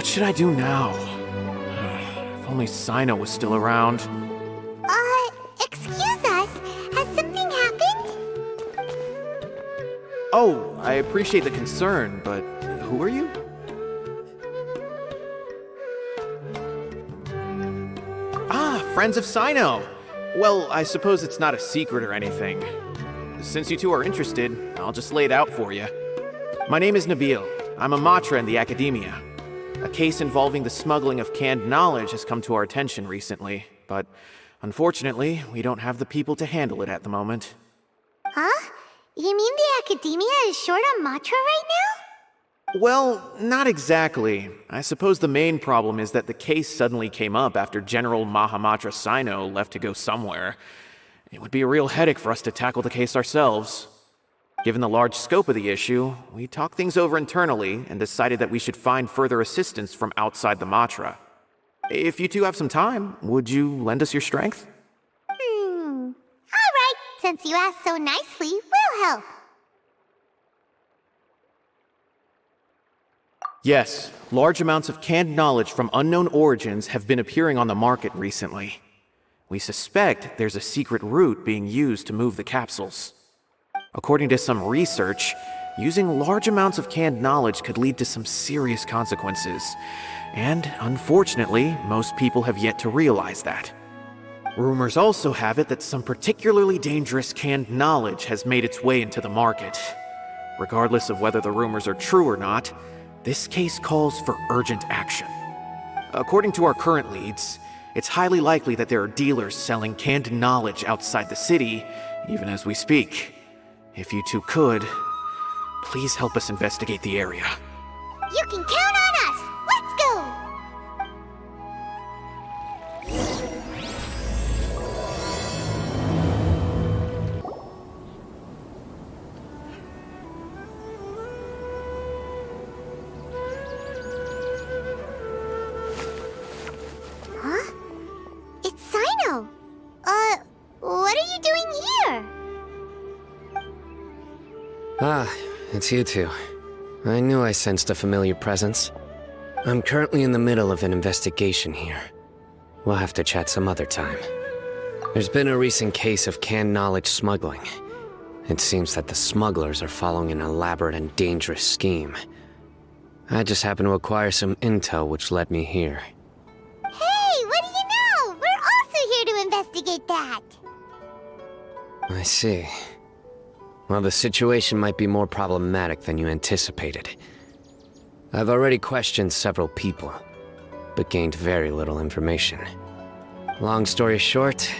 What should I do now? If only Cyno was still around. Excuse us. Has something happened? Oh, I appreciate the concern, but who are you? Ah, friends of Cyno! Well, I suppose it's not a secret or anything. Since you two are interested, I'll just lay it out for you. My name is Nabil. I'm a matra in the academia. A case involving the smuggling of canned knowledge has come to our attention recently, but unfortunately, we don't have the people to handle it at the moment. Huh? You mean the academia is short on matra right now? Well, not exactly. I suppose the main problem is that the case suddenly came up after General Mahamatra Cyno left to go somewhere. It would be a real headache for us to tackle the case ourselves. Given the large scope of the issue, we talked things over internally and decided that we should find further assistance from outside the Matra. If you two have some time, would you lend us your strength? Alright, since you asked so nicely, we'll help. Yes, large amounts of canned knowledge from unknown origins have been appearing on the market recently. We suspect there's a secret route being used to move the capsules. According to some research, using large amounts of canned knowledge could lead to some serious consequences. And unfortunately, most people have yet to realize that. Rumors also have it that some particularly dangerous canned knowledge has made its way into the market. Regardless of whether the rumors are true or not, this case calls for urgent action. According to our current leads, it's highly likely that there are dealers selling canned knowledge outside the city, even as we speak. If you two could, please help us investigate the area. You can count on us! Let's go! Huh? It's Cyno! What are you doing here? Ah, it's you two. I knew I sensed a familiar presence. I'm currently in the middle of an investigation here. We'll have to chat some other time. There's been a recent case of canned knowledge smuggling. It seems that the smugglers are following an elaborate and dangerous scheme. I just happened to acquire some intel which led me here. Hey, what do you know? We're also here to investigate that. I see. Well, the situation might be more problematic than you anticipated. I've already questioned several people, but gained very little information. Long story short,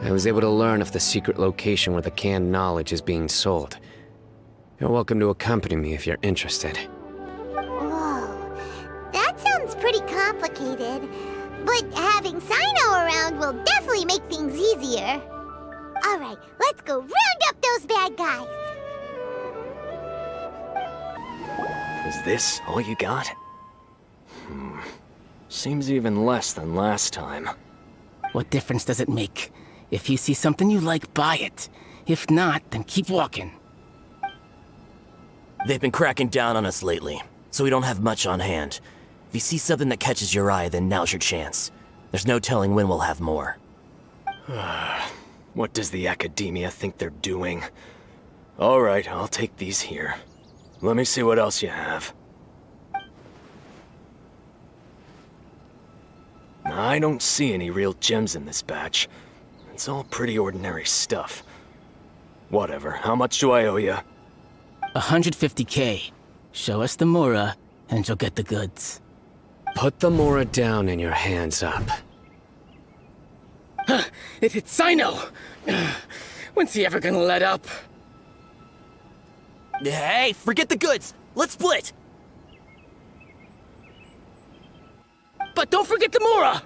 I was able to learn of the secret location where the canned knowledge is being sold. You're welcome to accompany me if you're interested. Whoa, that sounds pretty complicated. But having Cyno around will definitely make things easier. Alright, let's go round up those bad guys! Is this all you got? Seems even less than last time. What difference does it make? If you see something you like, buy it. If not, then keep walking. They've been cracking down on us lately, so we don't have much on hand. If you see something that catches your eye, then now's your chance. There's no telling when we'll have more. What does the academia think they're doing? Alright, I'll take these here. Let me see what else you have. I don't see any real gems in this batch. It's all pretty ordinary stuff. Whatever, how much do I owe you? 150K. Show us the Mora, and you'll get the goods. Put the Mora down and your hands up. It hit Cyno! When's he ever gonna let up? Hey, forget the goods! Let's split! But don't forget the Mora!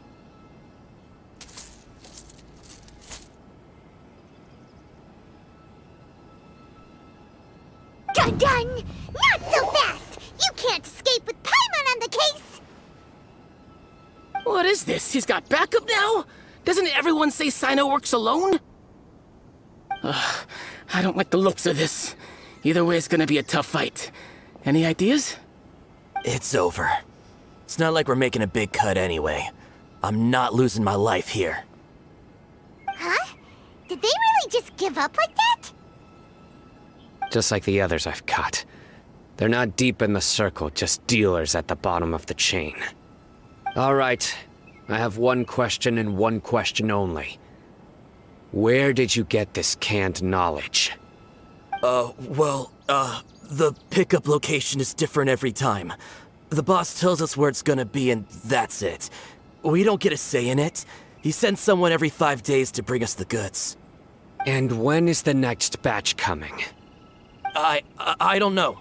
Done! Not so fast! You can't escape with Paimon on the case! What is this? He's got backup now? Doesn't everyone say Cyno works alone? I don't like the looks of this. Either way, it's gonna be a tough fight. Any ideas? It's over. It's not like we're making a big cut anyway. I'm not losing my life here. Huh? Did they really just give up like that? Just like the others I've caught. They're not deep in the circle, just dealers at the bottom of the chain. All right, I have one question and one question only. Where did you get this canned knowledge? The pickup location is different every time. The boss tells us where it's gonna be and that's it. We don't get a say in it. He sends someone every 5 days to bring us the goods. And when is the next batch coming? I don't know.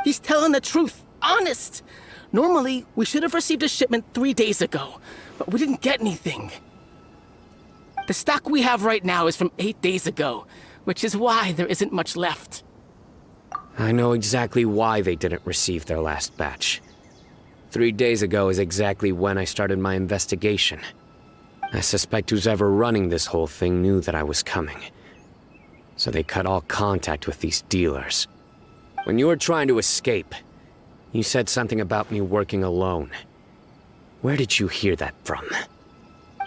He's telling the truth. Honest. Normally, we should have received a shipment 3 days ago, but we didn't get anything. The stock we have right now is from 8 days ago, which is why there isn't much left. I know exactly why they didn't receive their last batch. 3 days ago is exactly when I started my investigation. I suspect who's ever running this whole thing knew that I was coming. So they cut all contact with these dealers. When you were trying to escape, you said something about me working alone. Where did you hear that from?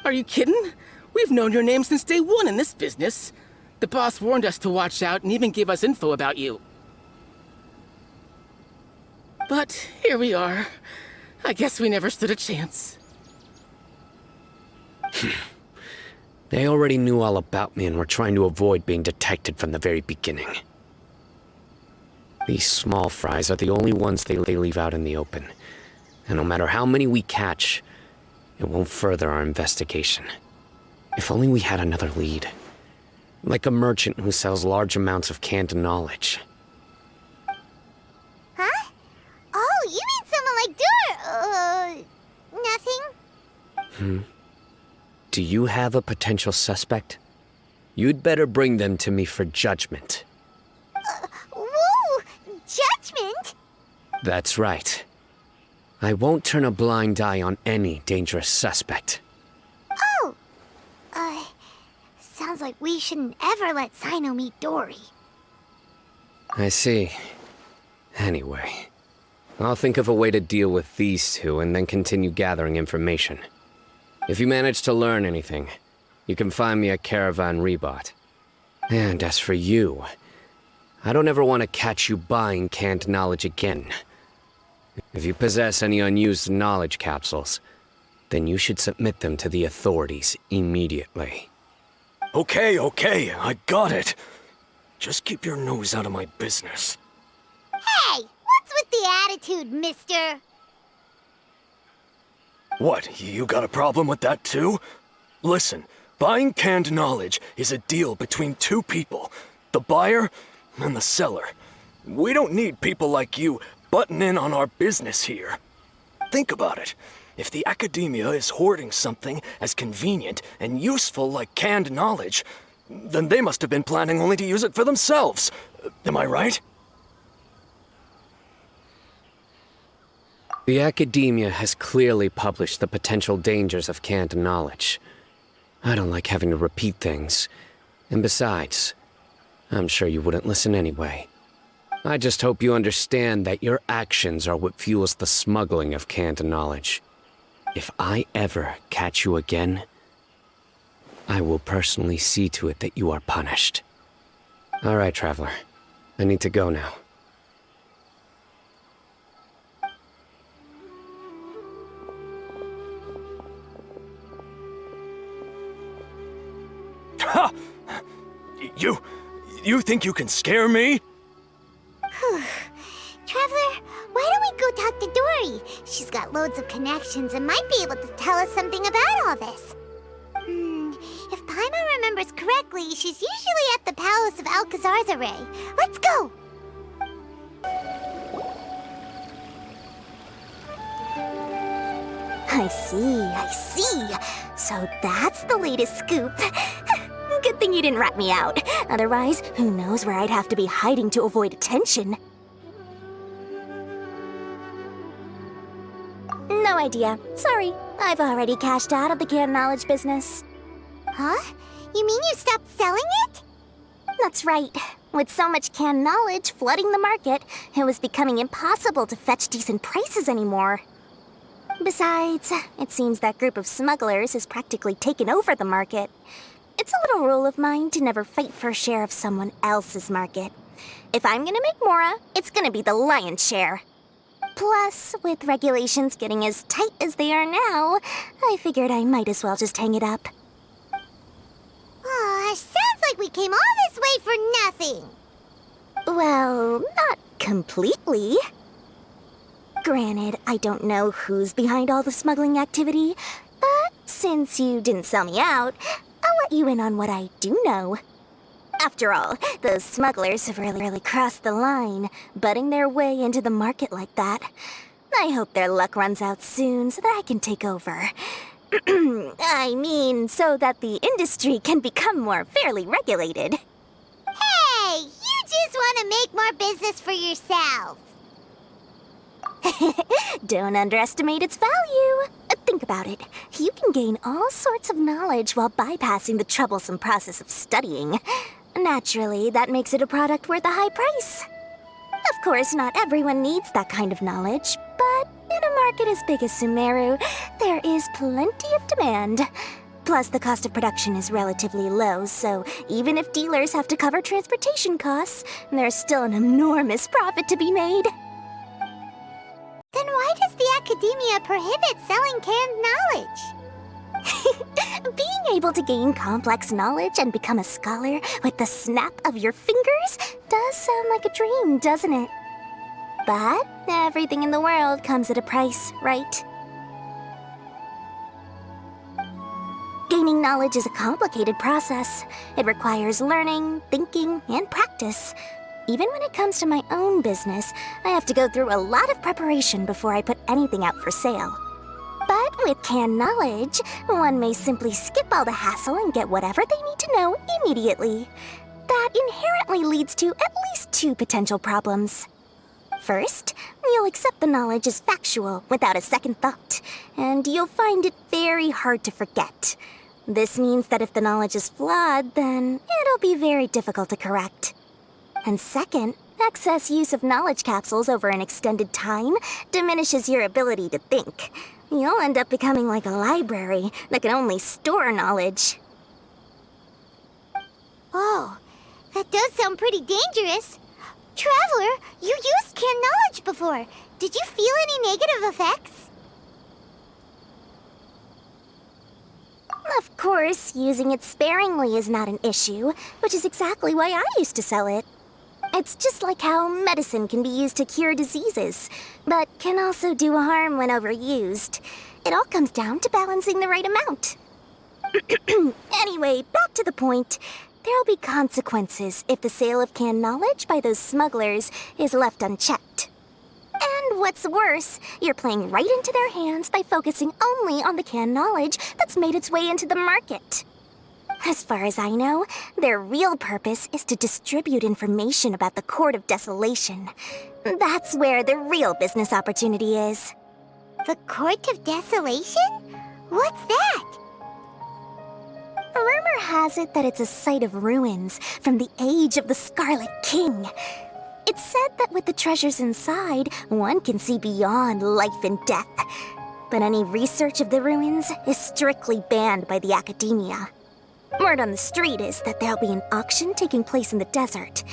Are you kidding? We've known your name since day one in this business. The boss warned us to watch out and even gave us info about you. But here we are. I guess we never stood a chance. They already knew all about me and were trying to avoid being detected from the very beginning. These small fries are the only ones they leave out in the open. And no matter how many we catch, it won't further our investigation. If only we had another lead. Like a merchant who sells large amounts of canned knowledge. Huh? Oh, you mean someone like nothing? Do you have a potential suspect? You'd better bring them to me for judgment. Whoa! Judgment? That's right. I won't turn a blind eye on any dangerous suspect. Oh! Sounds like we shouldn't ever let Cyno meet Dory. I see. Anyway, I'll think of a way to deal with these two and then continue gathering information. If you manage to learn anything, you can find me at Caravan Rebot. And as for you, I don't ever want to catch you buying canned knowledge again. If you possess any unused knowledge capsules, then you should submit them to the authorities immediately. Okay, I got it. Just keep your nose out of my business. Hey! What's with the attitude, mister? What, you got a problem with that too? Listen, buying canned knowledge is a deal between two people, the buyer and the seller. We don't need people like you butting in on our business here. Think about it. If the academia is hoarding something as convenient and useful like canned knowledge, then they must have been planning only to use it for themselves. Am I right? The academia has clearly published the potential dangers of canned knowledge. I don't like having to repeat things. And besides, I'm sure you wouldn't listen anyway. I just hope you understand that your actions are what fuels the smuggling of canned knowledge. If I ever catch you again, I will personally see to it that you are punished. All right, Traveler. I need to go now. Ha! You think you can scare me? Traveler, why don't we go talk to Dory? She's got loads of connections and might be able to tell us something about all this. If Paimon remembers correctly, she's usually at the palace of Alcazar's array. Let's go! I see. So that's the latest scoop. Good thing you didn't rat me out. Otherwise, who knows where I'd have to be hiding to avoid attention. No idea. Sorry, I've already cashed out of the canned knowledge business. Huh? You mean you stopped selling it? That's right. With so much canned knowledge flooding the market, it was becoming impossible to fetch decent prices anymore. Besides, it seems that group of smugglers has practically taken over the market. It's a little rule of mine to never fight for a share of someone else's market. If I'm gonna make Mora, it's gonna be the lion's share. Plus, with regulations getting as tight as they are now, I figured I might as well just hang it up. Oh, sounds like we came all this way for nothing. Well, not completely. Granted, I don't know who's behind all the smuggling activity, but since you didn't sell me out, I'll let you in on what I do know. After all, those smugglers have really crossed the line, butting their way into the market like that. I hope their luck runs out soon so that I can take over. I mean, so that the industry can become more fairly regulated. Hey, you just want to make more business for yourself. Don't underestimate its value. Think about it. You can gain all sorts of knowledge while bypassing the troublesome process of studying. Naturally, that makes it a product worth a high price. Of course, not everyone needs that kind of knowledge, but in a market as big as Sumeru, there is plenty of demand. Plus, the cost of production is relatively low, so even if dealers have to cover transportation costs, there's still an enormous profit to be made. Then why does the academia prohibit selling canned knowledge? Being able to gain complex knowledge and become a scholar with the snap of your fingers does sound like a dream, doesn't it? But everything in the world comes at a price, right? Gaining knowledge is a complicated process. It requires learning, thinking, and practice. Even when it comes to my own business, I have to go through a lot of preparation before I put anything out for sale. But with canned knowledge, one may simply skip all the hassle and get whatever they need to know immediately. That inherently leads to at least two potential problems. First, you'll accept the knowledge as factual without a second thought, and you'll find it very hard to forget. This means that if the knowledge is flawed, then it'll be very difficult to correct. And second, excess use of knowledge capsules over an extended time diminishes your ability to think. You'll end up becoming like a library that can only store knowledge. Oh, that does sound pretty dangerous. Traveler, you used canned knowledge before. Did you feel any negative effects? Of course, using it sparingly is not an issue, which is exactly why I used to sell it. It's just like how medicine can be used to cure diseases, but can also do harm when overused. It all comes down to balancing the right amount. Anyway, back to the point. There'll be consequences if the sale of canned knowledge by those smugglers is left unchecked. And what's worse, you're playing right into their hands by focusing only on the canned knowledge that's made its way into the market. As far as I know, their real purpose is to distribute information about the Court of Desolation. That's where the real business opportunity is. The Court of Desolation? What's that? Rumor has it that it's a site of ruins from the age of the Scarlet King. It's said that with the treasures inside, one can see beyond life and death. But any research of the ruins is strictly banned by the academia. Word on the street is that there'll be an auction taking place in the desert.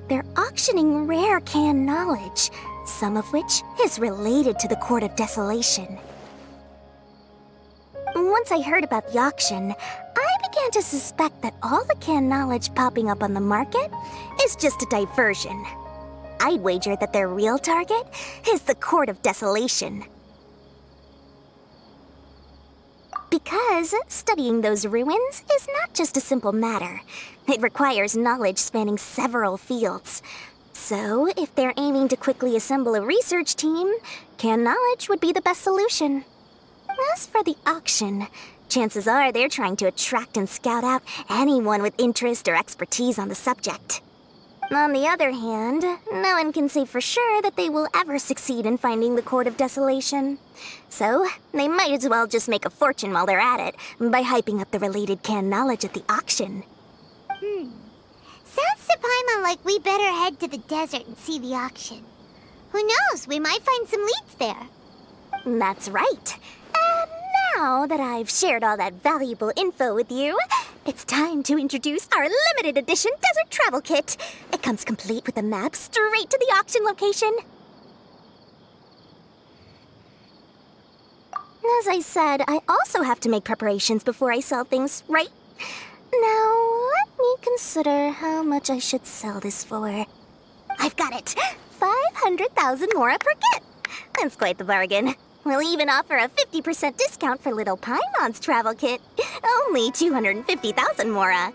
They're auctioning rare canned knowledge, some of which is related to the Court of Desolation. Once I heard about the auction, I began to suspect that all the canned knowledge popping up on the market is just a diversion. I'd wager that their real target is the Court of Desolation. Because studying those ruins is not just a simple matter. It requires knowledge spanning several fields. So, if they're aiming to quickly assemble a research team, canned knowledge would be the best solution. As for the auction, chances are they're trying to attract and scout out anyone with interest or expertise on the subject. On the other hand, no one can say for sure that they will ever succeed in finding the Court of Desolation. So, they might as well just make a fortune while they're at it by hyping up the related canned knowledge at the auction. Sounds to Paimon like we better head to the desert and see the auction. Who knows, we might find some leads there. That's right. And now that I've shared all that valuable info with you, it's time to introduce our limited edition desert travel kit. It comes complete with a map straight to the auction location. As I said, I also have to make preparations before I sell things, right? Now, let me consider how much I should sell this for. I've got it! 500,000 mora per kit! That's quite the bargain. We'll even offer a 50% discount for little Paimon's travel kit. Only 250,000 mora.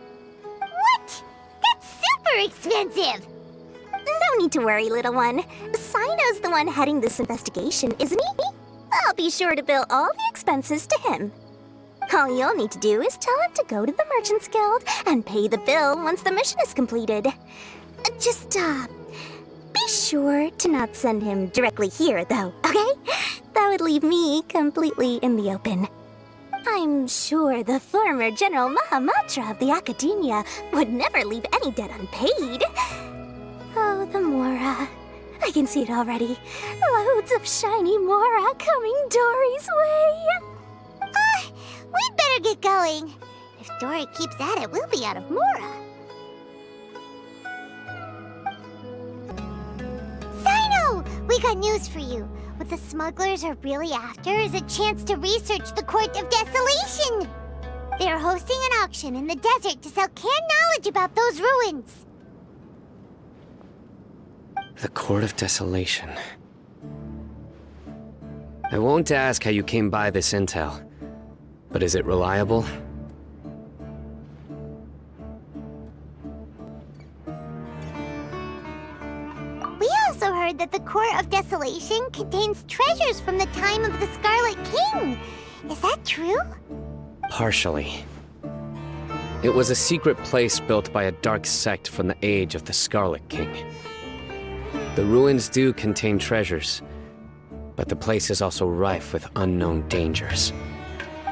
What? That's super expensive! No need to worry, little one. Cyno's the one heading this investigation, isn't he? I'll be sure to bill all the expenses to him. All you'll need to do is tell him to go to the Merchants Guild and pay the bill once the mission is completed. Just, be sure to not send him directly here, though, okay? That would leave me completely in the open. I'm sure the former General Mahamatra of the Academia would never leave any debt unpaid. Oh, the Mora. I can see it already. Loads of shiny Mora coming Dory's way. We'd better get going. If Dory keeps at it, we'll be out of Mora. Cyno! We got news for you. What the smugglers are really after is a chance to research the Court of Desolation. They are hosting an auction in the desert to sell canned knowledge about those ruins. The Court of Desolation. I won't ask how you came by this intel, but is it reliable? We also heard that the Court of Desolation contains treasures from the time of the Scarlet King. Is that true? Partially. It was a secret place built by a dark sect from the age of the Scarlet King. The ruins do contain treasures, but the place is also rife with unknown dangers.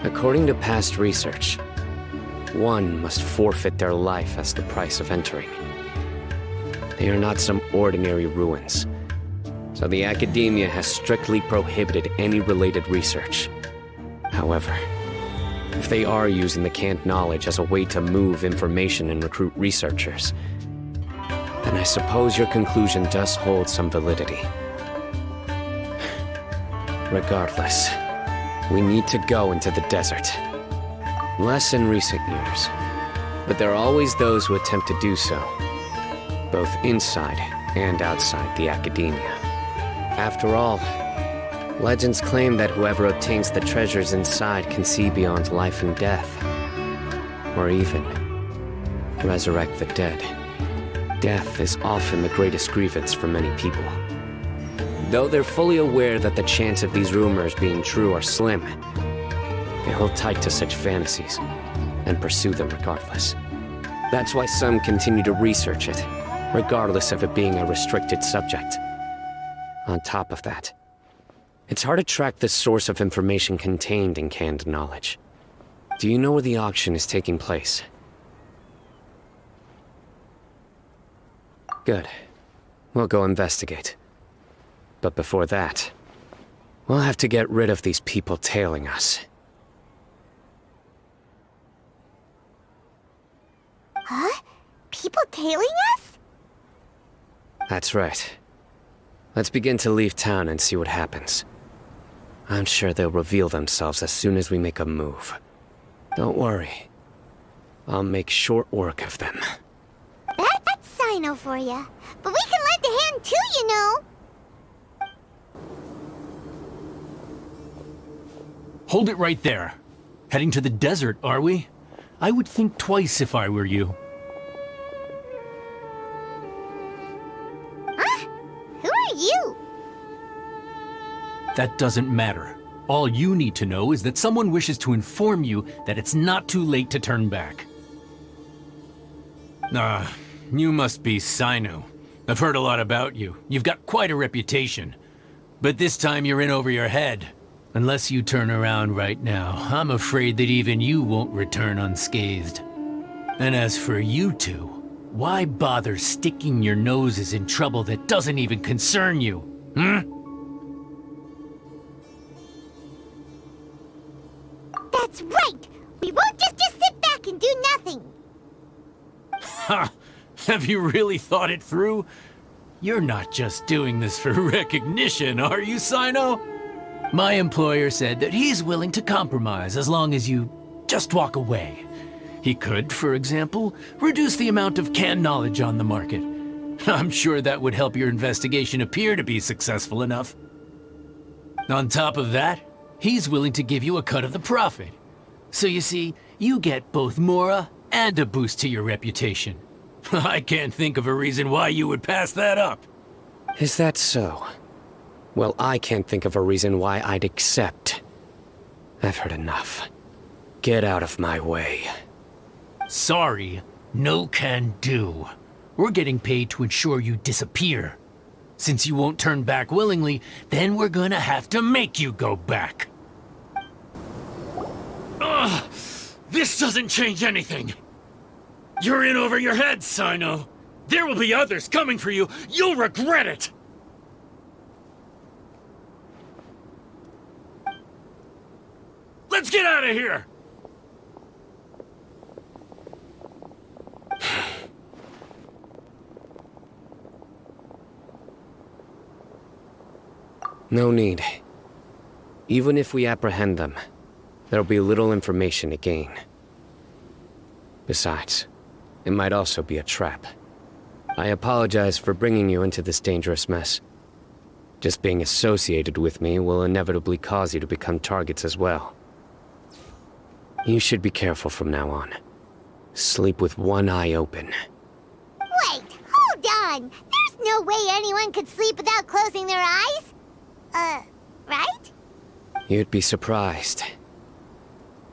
According to past research, one must forfeit their life as the price of entering. They are not some ordinary ruins, so the Academia has strictly prohibited any related research. However, if they are using the canned knowledge as a way to move information and recruit researchers, then I suppose your conclusion does hold some validity. Regardless, we need to go into the desert. Less in recent years, but there are always those who attempt to do so, both inside and outside the Academia. After all, legends claim that whoever obtains the treasures inside can see beyond life and death, or even resurrect the dead. Death is often the greatest grievance for many people. Though they're fully aware that the chance of these rumors being true are slim, they hold tight to such fantasies and pursue them regardless. That's why some continue to research it, regardless of it being a restricted subject. On top of that, it's hard to track the source of information contained in canned knowledge. Do you know where the auction is taking place? Good. We'll go investigate. But before that, we'll have to get rid of these people tailing us. Huh? People tailing us? That's right. Let's begin to leave town and see what happens. I'm sure they'll reveal themselves as soon as we make a move. Don't worry. I'll make short work of them. That's Cyno for ya. But we can lend a hand too, you know. Hold it right there. Heading to the desert, are we? I would think twice if I were you. Huh? Who are you? That doesn't matter. All you need to know is that someone wishes to inform you that it's not too late to turn back. You must be Cyno. I've heard a lot about you. You've got quite a reputation. But this time you're in over your head. Unless you turn around right now, I'm afraid that even you won't return unscathed. And as for you two, Why bother sticking your noses in trouble that doesn't even concern you? Hmm? That's right! We won't just sit back and do nothing! Ha! Have you really thought it through? You're not just doing this for recognition, are you, Cyno? My employer said that he's willing to compromise as long as you just walk away. He could, for example, reduce the amount of canned knowledge on the market. I'm sure that would help your investigation appear to be successful enough. On top of that, he's willing to give you a cut of the profit. So you see, you get both Mora and a boost to your reputation. I can't think of a reason why you would pass that up. Is that so? Well, I can't think of a reason why I'd accept. I've heard enough. Get out of my way. Sorry, no can do. We're getting paid to ensure you disappear. Since you won't turn back willingly, then we're gonna have to make you go back. Ugh! This doesn't change anything! You're in over your head, Cyno! There will be others coming for you! You'll regret it! Let's get out of here! No need. Even if we apprehend them, there'll be little information to gain. Besides, it might also be a trap. I apologize for bringing you into this dangerous mess. Just being associated with me will inevitably cause you to become targets as well. You should be careful from now on. Sleep with one eye open. Wait, hold on! There's no way anyone could sleep without closing their eyes! Right? You'd be surprised.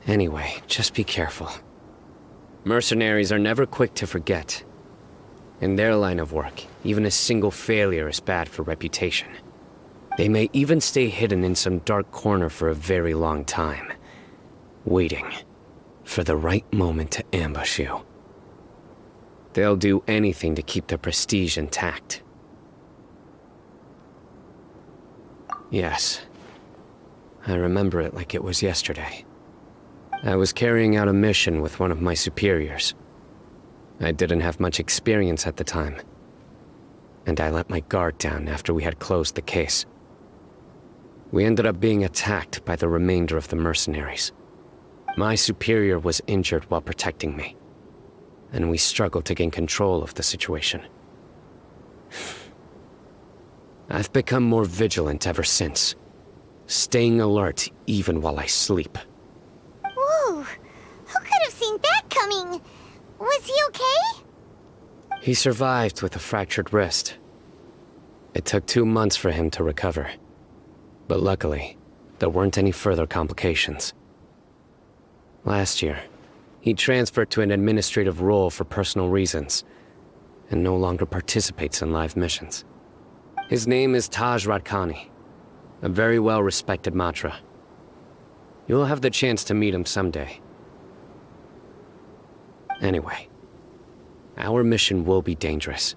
Anyway, just be careful. Mercenaries are never quick to forget. In their line of work, even a single failure is bad for reputation. They may even stay hidden in some dark corner for a very long time, waiting for the right moment to ambush you. They'll do anything to keep their prestige intact. Yes, I remember it like it was yesterday. I was carrying out a mission with one of my superiors. I didn't have much experience at the time, and I let my guard down after we had closed the case. We ended up being attacked by the remainder of the mercenaries. My superior was injured while protecting me, and we struggled to gain control of the situation. I've become more vigilant ever since, staying alert even while I sleep. Whoa! Who could have seen that coming? Was he okay? He survived with a fractured wrist. It took 2 months for him to recover. But luckily, there weren't any further complications. Last year, he transferred to an administrative role for personal reasons, and no longer participates in live missions. His name is Taj Radkani, a very well-respected Matra. You'll have the chance to meet him someday. Anyway, our mission will be dangerous.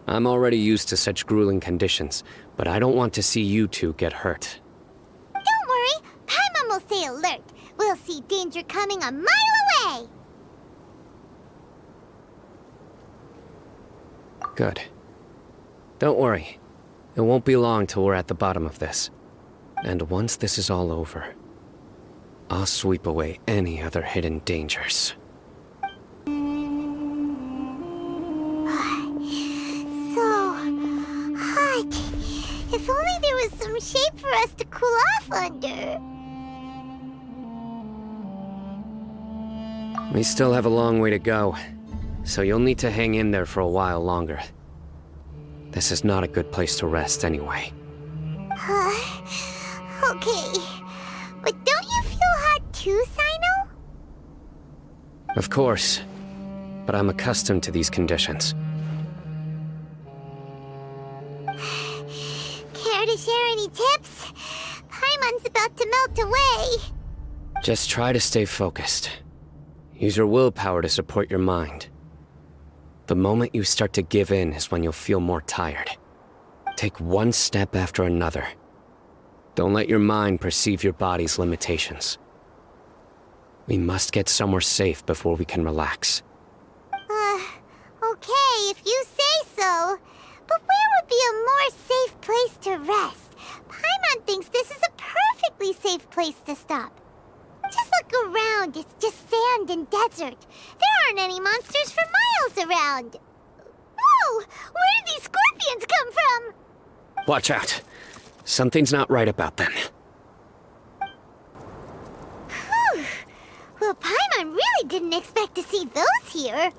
I'm already used to such grueling conditions, but I don't want to see you two get hurt. Don't worry, Paimon will stay alert. We'll see danger coming a mile away! Good. Don't worry. It won't be long till we're at the bottom of this. And once this is all over, I'll sweep away any other hidden dangers. So hot. If only there was some shape for us to cool off under. We still have a long way to go, so you'll need to hang in there for a while longer. This is not a good place to rest anyway. Okay. But don't you feel hot too, Cyno? Of course, but I'm accustomed to these conditions. Care to share any tips? Paimon's about to melt away. Just try to stay focused. Use your willpower to support your mind. The moment you start to give in is when you'll feel more tired. Take one step after another. Don't let your mind perceive your body's limitations. We must get somewhere safe before we can relax. Okay, if you say so. But where would be a more safe place to rest? Paimon thinks this is a perfectly safe place to stop. Just look around, it's just sand and desert. There aren't any monsters for miles around. Whoa! Where did these scorpions come from? Watch out. Something's not right about them. Whew. Well, Paimon really didn't expect to see those here.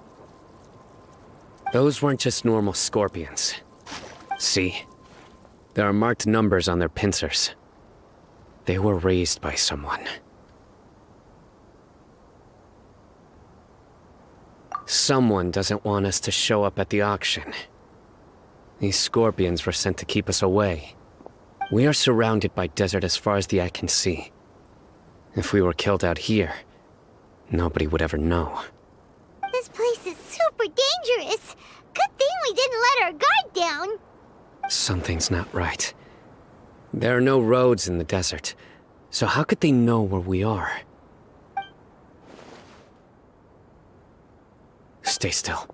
Those weren't just normal scorpions. See? There are marked numbers on their pincers. They were raised by someone. Someone doesn't want us to show up at the auction. These scorpions were sent to keep us away. We are surrounded by desert as far as the eye can see. If we were killed out here, nobody would ever know. This place is super dangerous. Good thing we didn't let our guard down. Something's not right. There are no roads in the desert, so how could they know where we are? Stay still.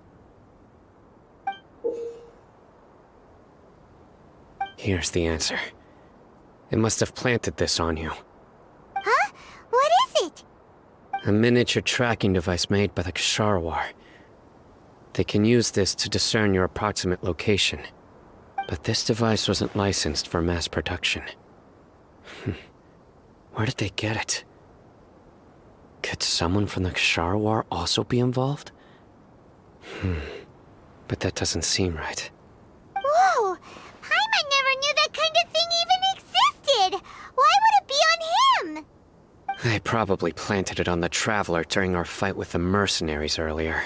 Here's the answer. It must have planted this on you. Huh? What is it? A miniature tracking device made by the CORRE. They can use this to discern your approximate location. But this device wasn't licensed for mass production. Where did they get it? Could someone from the CORRE also be involved? But that doesn't seem right. Whoa! Paimon never knew that kind of thing even existed! Why would it be on him? They probably planted it on the Traveler during our fight with the mercenaries earlier.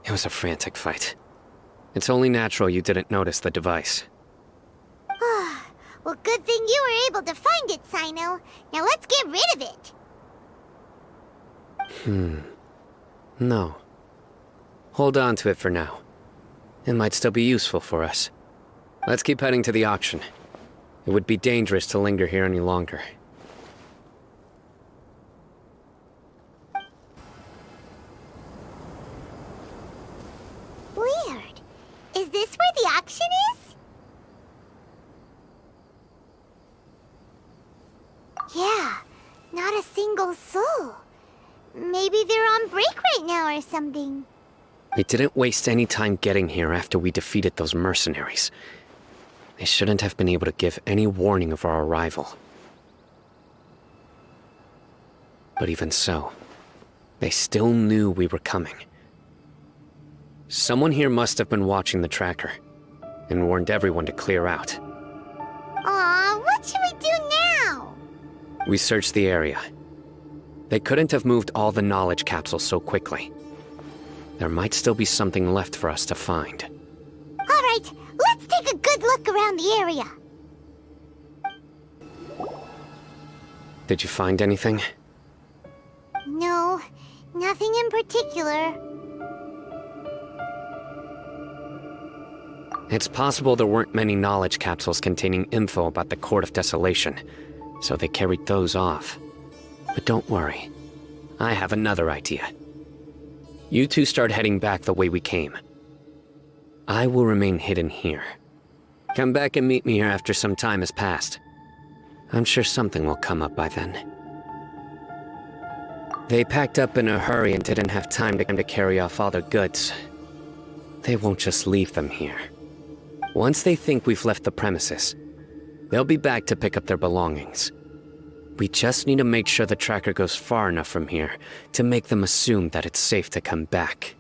It was a frantic fight. It's only natural you didn't notice the device. Well, good thing you were able to find it, Cyno. Now let's get rid of it. No. Hold on to it for now. It might still be useful for us. Let's keep heading to the auction. It would be dangerous to linger here any longer. Weird. Is this where the auction is? Yeah, not a single soul. Maybe they're on break right now or something. We didn't waste any time getting here after we defeated those mercenaries. They shouldn't have been able to give any warning of our arrival. But even so, they still knew we were coming. Someone here must have been watching the tracker, and warned everyone to clear out. Aw, what should we do now? We searched the area. They couldn't have moved all the knowledge capsules so quickly. There might still be something left for us to find. All right, let's take a good look around the area. Did you find anything? No, nothing in particular. It's possible there weren't many knowledge capsules containing info about the Court of Desolation, so they carried those off. But don't worry. I have another idea. You two start heading back the way we came. I will remain hidden here. Come back and meet me here after some time has passed. I'm sure something will come up by then. They packed up in a hurry and didn't have time to carry off all their goods. They won't just leave them here. Once they think we've left the premises, they'll be back to pick up their belongings. We just need to make sure the tracker goes far enough from here to make them assume that it's safe to come back.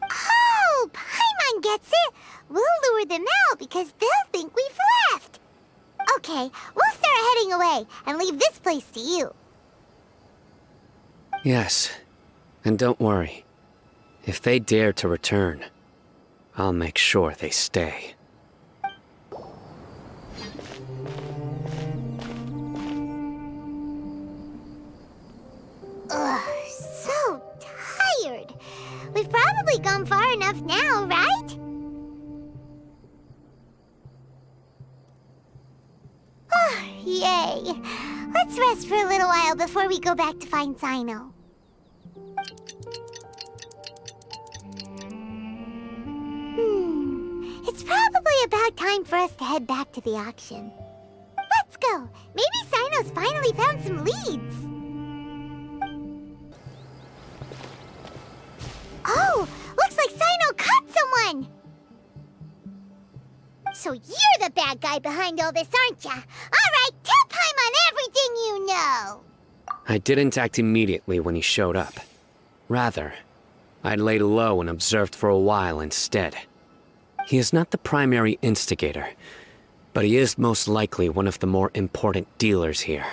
Oh, Paimon gets it. We'll lure them out because they'll think we've left. Okay, we'll start heading away and leave this place to you. Yes, and don't worry. If they dare to return, I'll make sure they stay. Ugh, surely gone far enough now, right? Oh, yay. Let's rest for a little while before we go back to find Cyno. It's probably about time for us to head back to the auction. Let's go. Maybe Cyno's finally found some leads. Oh, looks like Cyno caught someone! So you're the bad guy behind all this, aren't ya? Alright, tell Paimon everything you know! I didn't act immediately when he showed up. Rather, I laid low and observed for a while instead. He is not the primary instigator, but he is most likely one of the more important dealers here.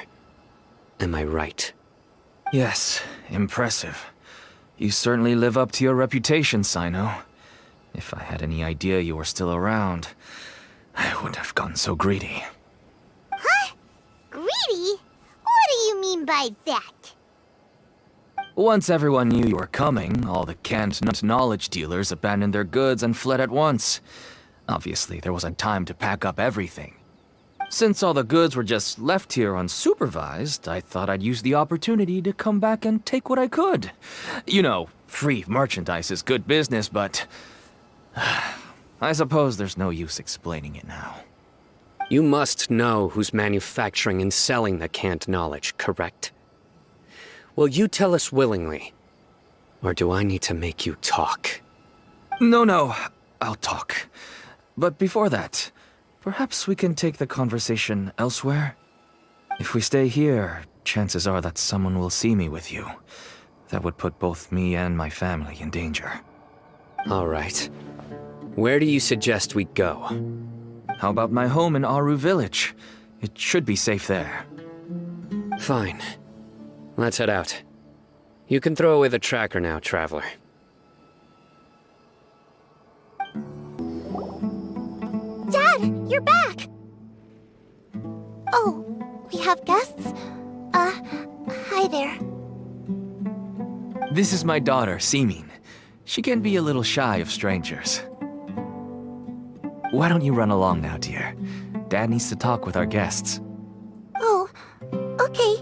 Am I right? Yes, impressive. You certainly live up to your reputation, Cyno. If I had any idea you were still around, I wouldn't have gotten so greedy. Huh? Greedy? What do you mean by that? Once everyone knew you were coming, all the canned knowledge dealers abandoned their goods and fled at once. Obviously, there wasn't time to pack up everything. Since all the goods were just left here unsupervised, I thought I'd use the opportunity to come back and take what I could. You know, free merchandise is good business, but I suppose there's no use explaining it now. You must know who's manufacturing and selling the canned knowledge, correct? Will you tell us willingly? Or do I need to make you talk? No, I'll talk. But before that, perhaps we can take the conversation elsewhere? If we stay here, chances are that someone will see me with you. That would put both me and my family in danger. All right. Where do you suggest we go? How about my home in Aru Village? It should be safe there. Fine. Let's head out. You can throw away the tracker now, traveler. Dad, you're back! Oh, we have guests? Hi there. This is my daughter, Simin. She can be a little shy of strangers. Why don't you run along now, dear? Dad needs to talk with our guests. Oh, okay.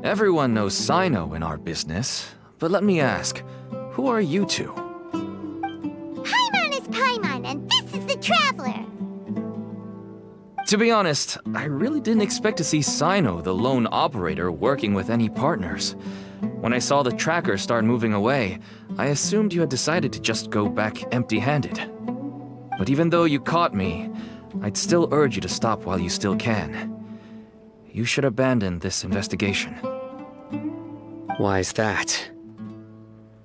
Everyone knows Cyno in our business, but let me ask, who are you two? Paimon is Paimon, and this is the Traveler! To be honest, I really didn't expect to see Cyno, the lone operator, working with any partners. When I saw the tracker start moving away, I assumed you had decided to just go back empty-handed. But even though you caught me, I'd still urge you to stop while you still can. You should abandon this investigation. Why is that?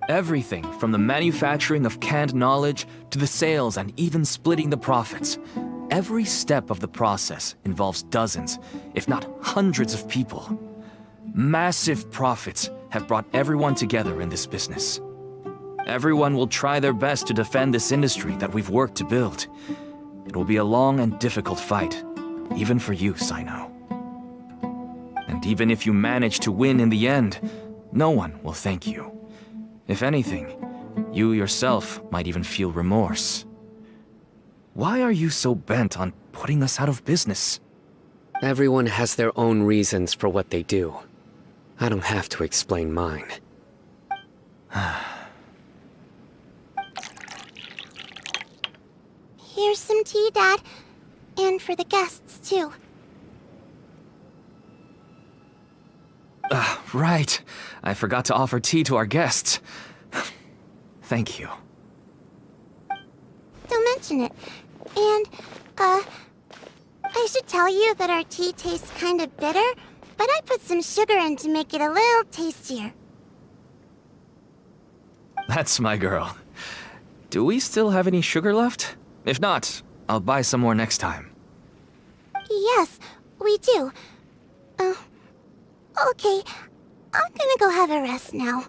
Everything from the manufacturing of canned knowledge to the sales and even splitting the profits. Every step of the process involves dozens, if not hundreds of people. Massive profits have brought everyone together in this business. Everyone will try their best to defend this industry that we've worked to build. It will be a long and difficult fight, even for you, Cyno. And even if you manage to win in the end, no one will thank you. If anything, you yourself might even feel remorse. Why are you so bent on putting us out of business? Everyone has their own reasons for what they do. I don't have to explain mine. Here's some tea, Dad. And for the guests, too. Right. I forgot to offer tea to our guests. Thank you. Don't mention it. And, I should tell you that our tea tastes kind of bitter, but I put some sugar in to make it a little tastier. That's my girl. Do we still have any sugar left? If not, I'll buy some more next time. Yes, we do. Okay. I'm gonna go have a rest now.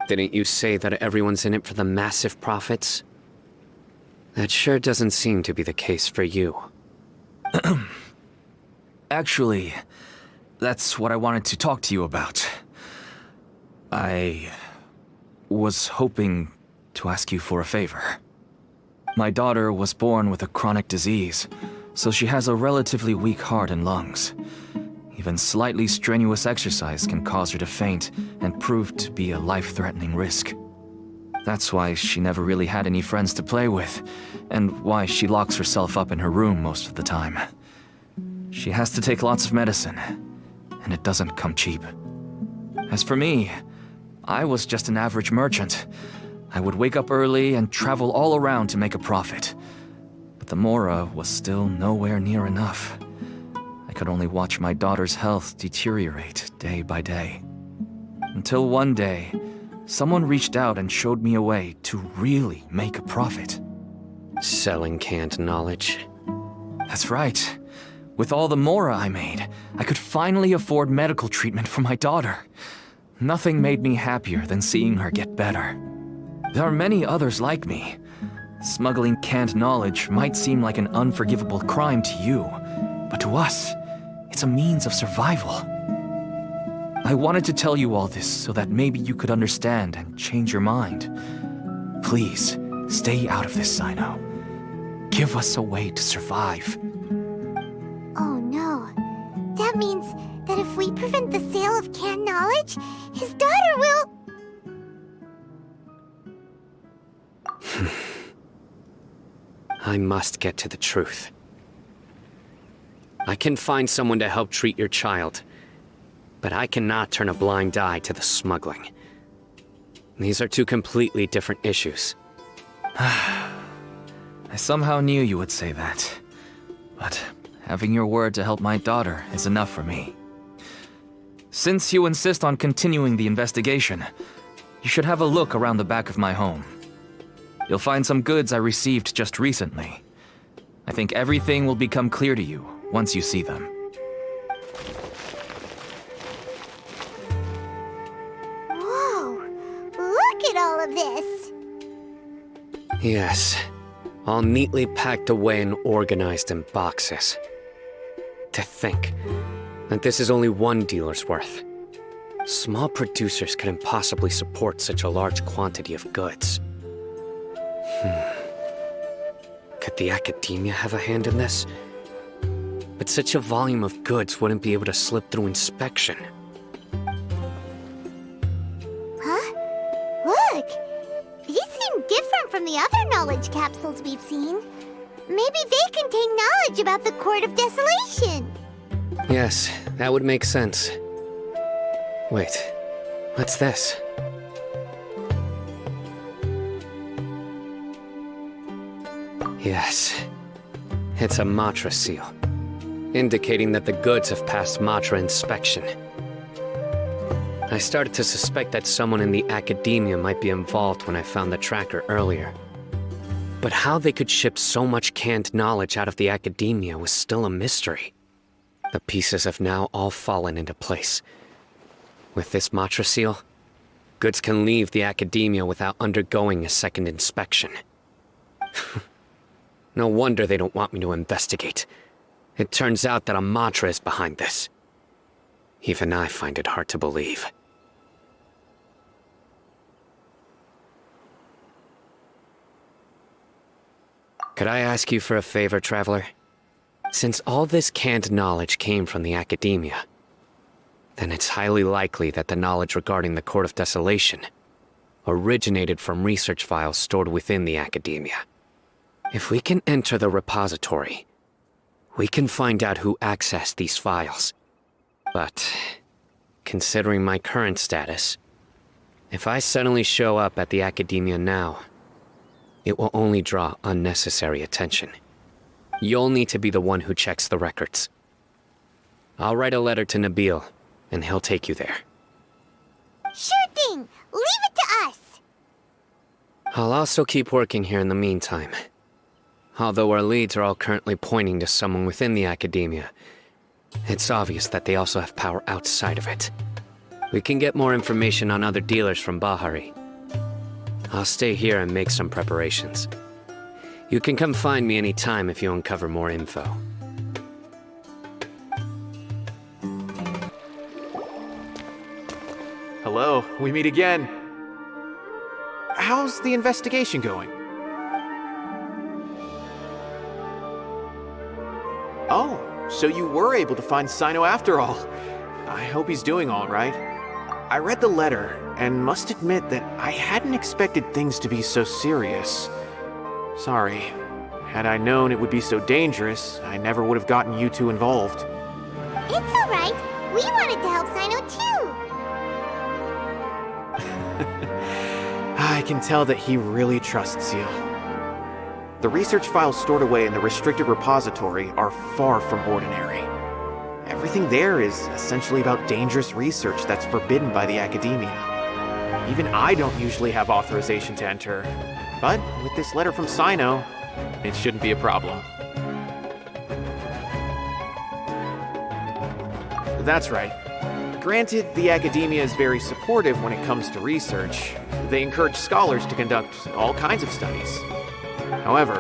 Didn't you say that everyone's in it for the massive profits? That sure doesn't seem to be the case for you. Actually, that's what I wanted to talk to you about. I was hoping to ask you for a favor. My daughter was born with a chronic disease, so she has a relatively weak heart and lungs. Even slightly strenuous exercise can cause her to faint and prove to be a life-threatening risk. That's why she never really had any friends to play with, and why she locks herself up in her room most of the time. She has to take lots of medicine, and it doesn't come cheap. As for me, I was just an average merchant. I would wake up early and travel all around to make a profit. But the Mora was still nowhere near enough. I could only watch my daughter's health deteriorate day by day. Until one day, someone reached out and showed me a way to really make a profit. Selling canned knowledge. That's right. With all the Mora I made, I could finally afford medical treatment for my daughter. Nothing made me happier than seeing her get better. There are many others like me. Smuggling canned knowledge might seem like an unforgivable crime to you, but to us, it's a means of survival. I wanted to tell you all this so that maybe you could understand and change your mind. Please, stay out of this, Cyno. Give us a way to survive. Oh no. That means that if we prevent the sale of canned knowledge, his daughter will... I must get to the truth. I can find someone to help treat your child, but I cannot turn a blind eye to the smuggling. These are two completely different issues. I somehow knew you would say that. But having your word to help my daughter is enough for me. Since you insist on continuing the investigation, you should have a look around the back of my home. You'll find some goods I received just recently. I think everything will become clear to you once you see them. Whoa! Look at all of this! Yes, all neatly packed away and organized in boxes. To think that this is only one dealer's worth. Small producers couldn't possibly support such a large quantity of goods. Could the academia have a hand in this? But such a volume of goods wouldn't be able to slip through inspection. Huh? Look! These seem different from the other knowledge capsules we've seen. Maybe they contain knowledge about the Court of Desolation. Yes, that would make sense. Wait, what's this? Yes, it's a Matra seal, indicating that the goods have passed Matra inspection. I started to suspect that someone in the academia might be involved when I found the tracker earlier. But how they could ship so much canned knowledge out of the academia was still a mystery. The pieces have now all fallen into place. With this Matra seal, goods can leave the academia without undergoing a second inspection. No wonder they don't want me to investigate. It turns out that a Matra is behind this. Even I find it hard to believe. Could I ask you for a favor, Traveler? Since all this canned knowledge came from the academia, then it's highly likely that the knowledge regarding the Court of Desolation originated from research files stored within the academia. If we can enter the repository, we can find out who accessed these files. But, considering my current status, if I suddenly show up at the academia now, it will only draw unnecessary attention. You'll need to be the one who checks the records. I'll write a letter to Nabil, and he'll take you there. Sure thing! Leave it to us! I'll also keep working here in the meantime. Although our leads are all currently pointing to someone within the academia, it's obvious that they also have power outside of it. We can get more information on other dealers from Bahari. I'll stay here and make some preparations. You can come find me anytime if you uncover more info. Hello, we meet again. How's the investigation going? Oh, so you were able to find Cyno after all. I hope he's doing all right. I read the letter and must admit that I hadn't expected things to be so serious. Sorry. Had I known it would be so dangerous, I never would have gotten you two involved. It's alright. We wanted to help Cyno too. I can tell that he really trusts you. The research files stored away in the restricted repository are far from ordinary. Everything there is essentially about dangerous research that's forbidden by the academia. Even I don't usually have authorization to enter, but with this letter from Cyno, it shouldn't be a problem. That's right. Granted, the academia is very supportive when it comes to research. They encourage scholars to conduct all kinds of studies. However,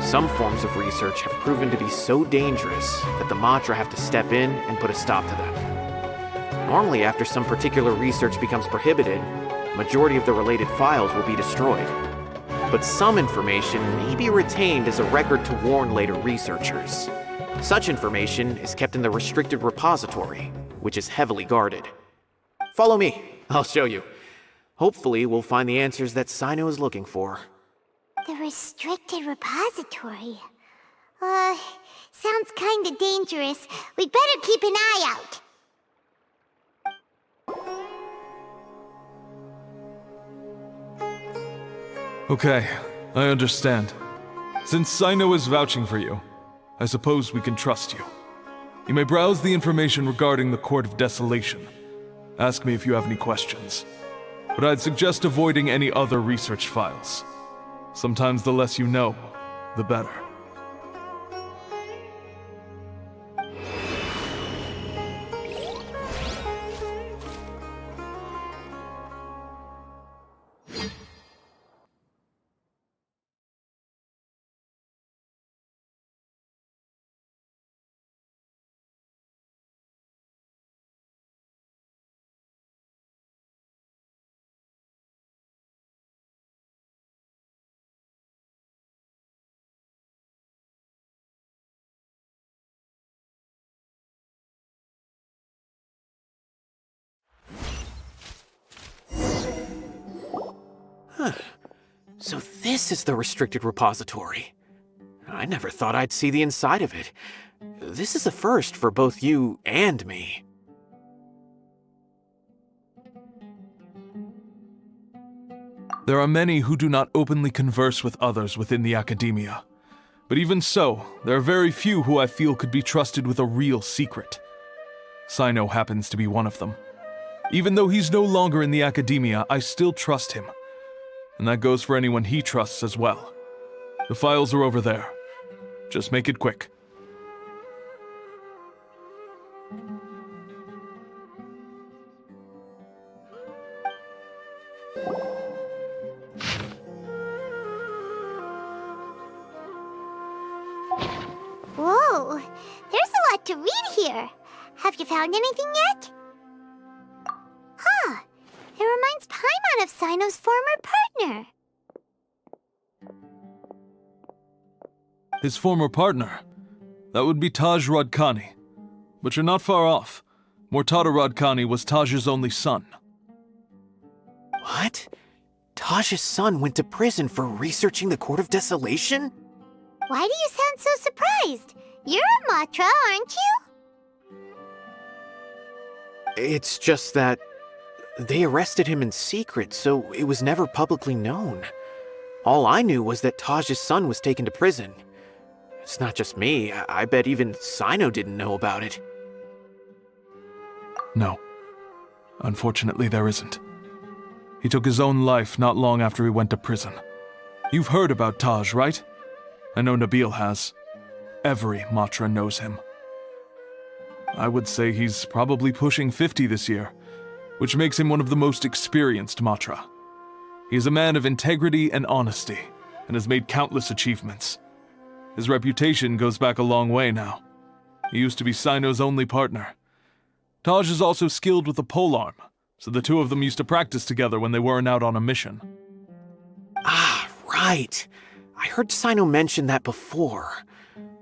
some forms of research have proven to be so dangerous that the Matra have to step in and put a stop to them. Normally, after some particular research becomes prohibited, the majority of the related files will be destroyed. But some information may be retained as a record to warn later researchers. Such information is kept in the restricted repository, which is heavily guarded. Follow me, I'll show you. Hopefully, we'll find the answers that Cyno is looking for. The restricted repository. Sounds kinda dangerous. We'd better keep an eye out. Okay, I understand. Since Cyno is vouching for you, I suppose we can trust you. You may browse the information regarding the Court of Desolation. Ask me if you have any questions. But I'd suggest avoiding any other research files. Sometimes the less you know, the better. So this is the restricted repository. I never thought I'd see the inside of it. This is a first for both you and me. There are many who do not openly converse with others within the academia. But even so, there are very few who I feel could be trusted with a real secret. Cyno happens to be one of them. Even though he's no longer in the academia, I still trust him. And that goes for anyone he trusts as well. The files are over there. Just make it quick. Whoa, there's a lot to read here. Have you found anything yet? Huh, it reminds Paimon of Cyno's former partner. His former partner? That would be Taj Radkani. But you're not far off. Mortada Radkani was Taj's only son. What? Taj's son went to prison for researching the Court of Desolation? Why do you sound so surprised? You're a Matra, aren't you? It's just that they arrested him in secret, so it was never publicly known. All I knew was that Taj's son was taken to prison. It's not just me. I bet even Cyno didn't know about it. No. Unfortunately, there isn't. He took his own life not long after he went to prison. You've heard about Taj, right? I know Nabil has. Every Matra knows him. I would say he's probably pushing 50 this year, which makes him one of the most experienced Matra. He is a man of integrity and honesty, and has made countless achievements. His reputation goes back a long way now. He used to be Cyno's only partner. Taj is also skilled with the polearm, so the two of them used to practice together when they weren't out on a mission. Ah, right. I heard Cyno mention that before.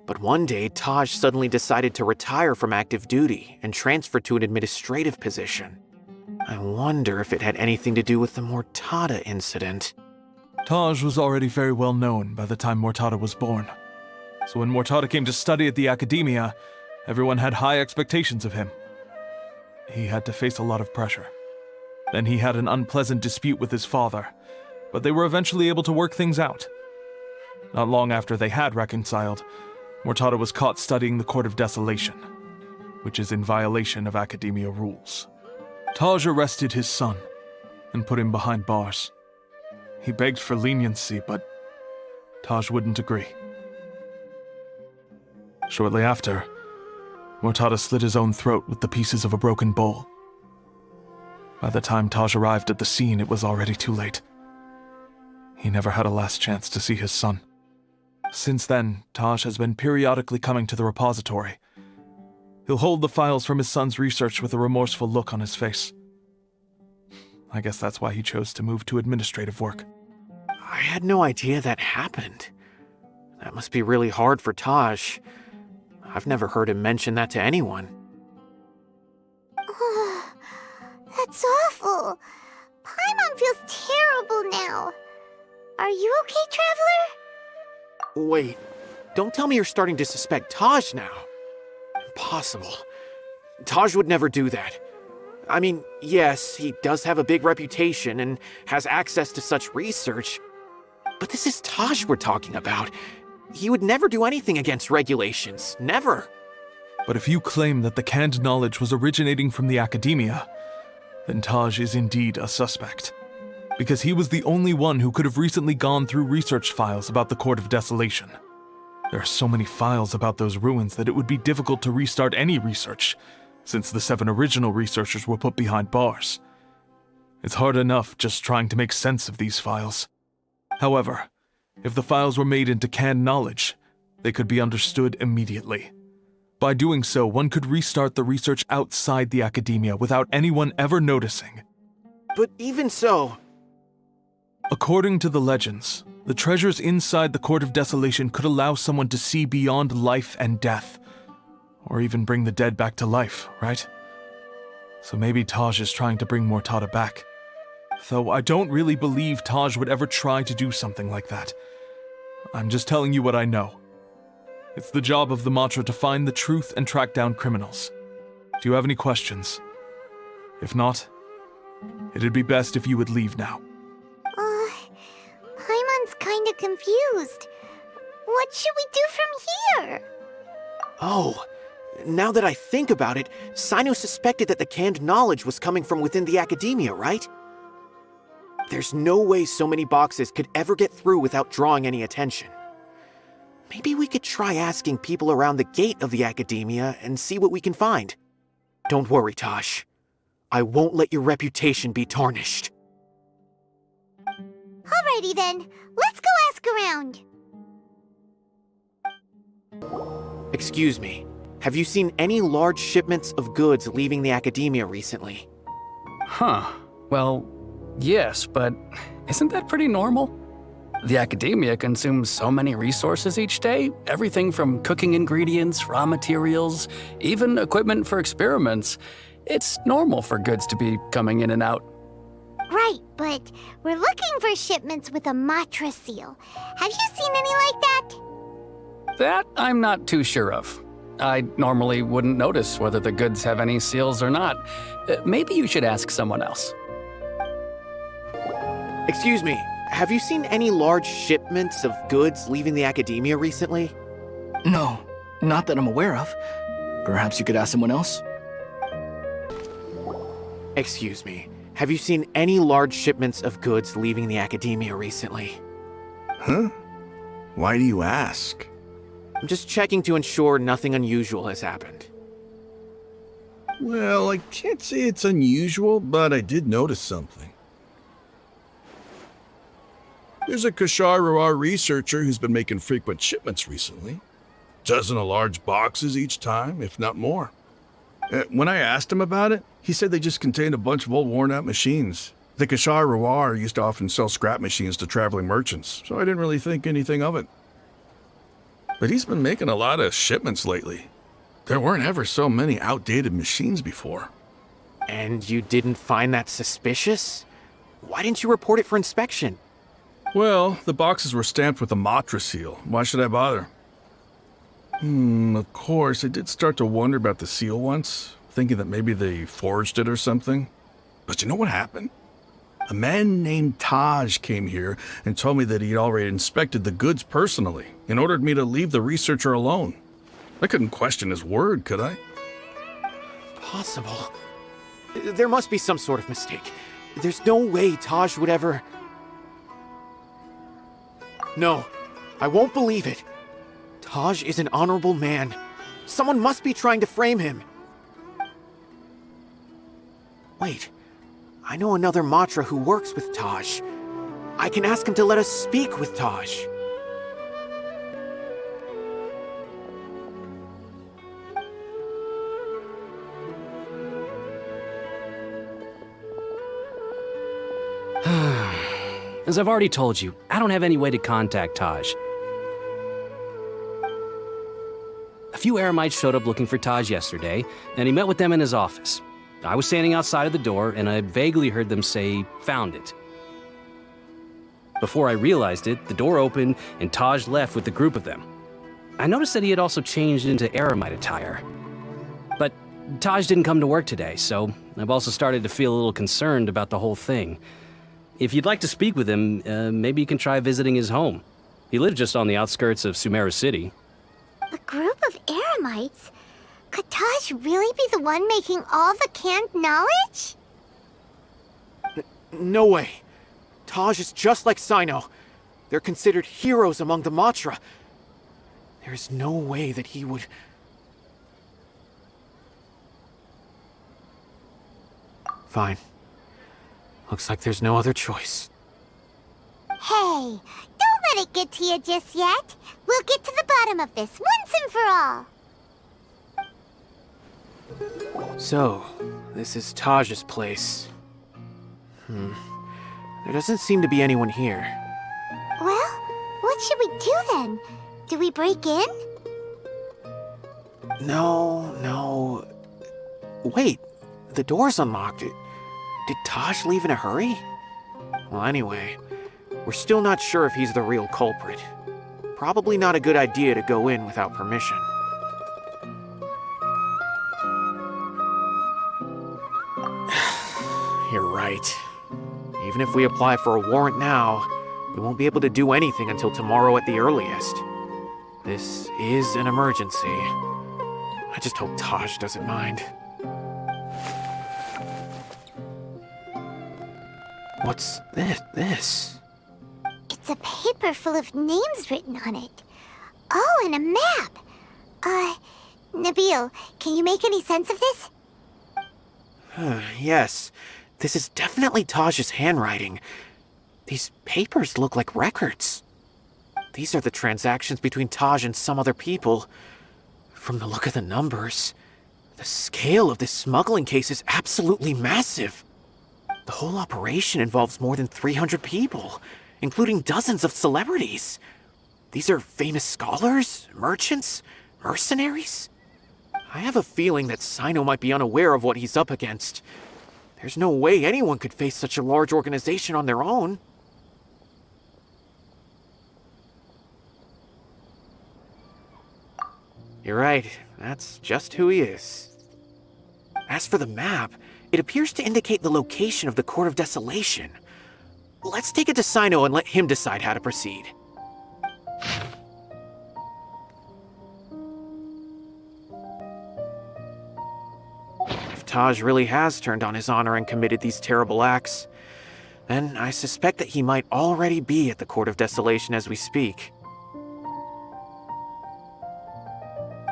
But one day, Taj suddenly decided to retire from active duty and transfer to an administrative position. I wonder if it had anything to do with the Mortada incident. Taj was already very well known by the time Mortada was born. So when Mortada came to study at the academia, everyone had high expectations of him. He had to face a lot of pressure. Then he had an unpleasant dispute with his father, but they were eventually able to work things out. Not long after they had reconciled, Mortada was caught studying the Court of Desolation, which is in violation of academia rules. Taj arrested his son and put him behind bars. He begged for leniency, but Taj wouldn't agree. Shortly after, Mortada slit his own throat with the pieces of a broken bowl. By the time Taj arrived at the scene, it was already too late. He never had a last chance to see his son. Since then, Taj has been periodically coming to the repository. He'll hold the files from his son's research with a remorseful look on his face. I guess that's why he chose to move to administrative work. I had no idea that happened. That must be really hard for Taj. I've never heard him mention that to anyone. Oh, that's awful. Paimon feels terrible now. Are you okay, Traveler? Wait, don't tell me you're starting to suspect Taj now. Impossible. Taj would never do that. I mean, yes, he does have a big reputation and has access to such research, but this is Taj we're talking about. He would never do anything against regulations. Never. But if you claim that the canned knowledge was originating from the academia, then Taj is indeed a suspect. Because he was the only one who could have recently gone through research files about the Court of Desolation. There are so many files about those ruins that it would be difficult to restart any research, since the 7 original researchers were put behind bars. It's hard enough just trying to make sense of these files. However, if the files were made into canned knowledge, they could be understood immediately. By doing so, one could restart the research outside the academia without anyone ever noticing. But even so... According to the legends, the treasures inside the Court of Desolation could allow someone to see beyond life and death, or even bring the dead back to life, right? So maybe Taj is trying to bring Mortada back. Though I don't really believe Taj would ever try to do something like that. I'm just telling you what I know. It's the job of the Matra to find the truth and track down criminals. Do you have any questions? If not, it'd be best if you would leave now. Paimon's kinda confused. What should we do from here? Oh, now that I think about it, Cyno suspected that the canned knowledge was coming from within the academia, right? There's no way so many boxes could ever get through without drawing any attention. Maybe we could try asking people around the gate of the academia and see what we can find. Don't worry, Taj. I won't let your reputation be tarnished. Alrighty then, let's go ask around. Excuse me, have you seen any large shipments of goods leaving the academia recently? Huh. Well, yes, but isn't that pretty normal? The academia consumes so many resources each day, everything from cooking ingredients, raw materials, even equipment for experiments. It's normal for goods to be coming in and out. Right, but we're looking for shipments with a Matra seal. Have you seen any like that? That I'm not too sure of. I normally wouldn't notice whether the goods have any seals or not. Maybe you should ask someone else. Excuse me, have you seen any large shipments of goods leaving the academia recently? No, not that I'm aware of. Perhaps you could ask someone else? Excuse me, have you seen any large shipments of goods leaving the academia recently? Huh? Why do you ask? I'm just checking to ensure nothing unusual has happened. Well, I can't say it's unusual, but I did notice something. There's a Kashar researcher who's been making frequent shipments recently. Dozen of large boxes each time, if not more. When I asked him about it, He said they just contained a bunch of old worn-out machines. The CORRE used to often sell scrap machines to traveling merchants, so I didn't really think anything of it. But he's been making a lot of shipments lately. There weren't ever so many outdated machines before. And you didn't find that suspicious? Why didn't you report it for inspection? Well, the boxes were stamped with a Matra seal. Why should I bother? Of course, I did start to wonder about the seal once, thinking that maybe they forged it or something. But you know what happened? A man named Taj came here and told me that he'd already inspected the goods personally and ordered me to leave the researcher alone. I couldn't question his word, could I? Possible. There must be some sort of mistake. There's no way Taj would ever... No, I won't believe it. Taj is an honorable man. Someone must be trying to frame him. Wait, I know another Matra who works with Taj. I can ask him to let us speak with Taj. As I've already told you, I don't have any way to contact Taj. A few Eremites showed up looking for Taj yesterday, and he met with them in his office. I was standing outside of the door, and I vaguely heard them say, "Found it." Before I realized it, the door opened, and Taj left with a group of them. I noticed that he had also changed into Eremite attire. But Taj didn't come to work today, so I've also started to feel a little concerned about the whole thing. If you'd like to speak with him, maybe you can try visiting his home. He lives just on the outskirts of Sumeru City. A group of Eremites? Could Taj really be the one making all the canned knowledge? No way. Taj is just like Cyno. They're considered heroes among the Matra. There's no way that he would... Fine. Looks like there's no other choice. Hey, don't let it get to you just yet. We'll get to the bottom of this once and for all. So, this is Taj's place. There doesn't seem to be anyone here. Well, what should we do then? Do we break in? No. Wait, the door's unlocked. Did Taj leave in a hurry? Well, anyway, we're still not sure if he's the real culprit. Probably not a good idea to go in without permission. You're right. Even if we apply for a warrant now, we won't be able to do anything until tomorrow at the earliest. This is an emergency. I just hope Taj doesn't mind. What's this? It's a paper full of names written on it. Oh, and a map. Nabil, can you make any sense of this? Yes, this is definitely Taj's handwriting. These papers look like records. These are the transactions between Taj and some other people. From the look of the numbers, the scale of this smuggling case is absolutely massive. The whole operation involves more than 300 people, including dozens of celebrities. These are famous scholars, merchants, mercenaries. I have a feeling that Cyno might be unaware of what he's up against. There's no way anyone could face such a large organization on their own. You're right, that's just who he is. As for the map, it appears to indicate the location of the Court of Desolation. Let's take it to Cyno and let him decide how to proceed. If Taj really has turned on his honor and committed these terrible acts, then I suspect that he might already be at the Court of Desolation as we speak.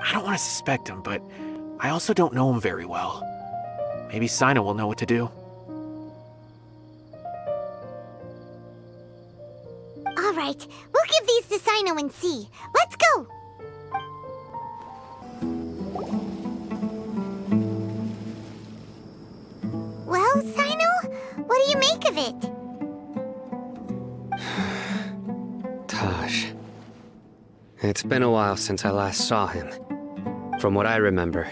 I don't want to suspect him, but I also don't know him very well. Maybe Cyno will know what to do. All right, we'll give these to Cyno and see. Let's go! do you make of it? Taj. It's been a while since I last saw him. From what I remember,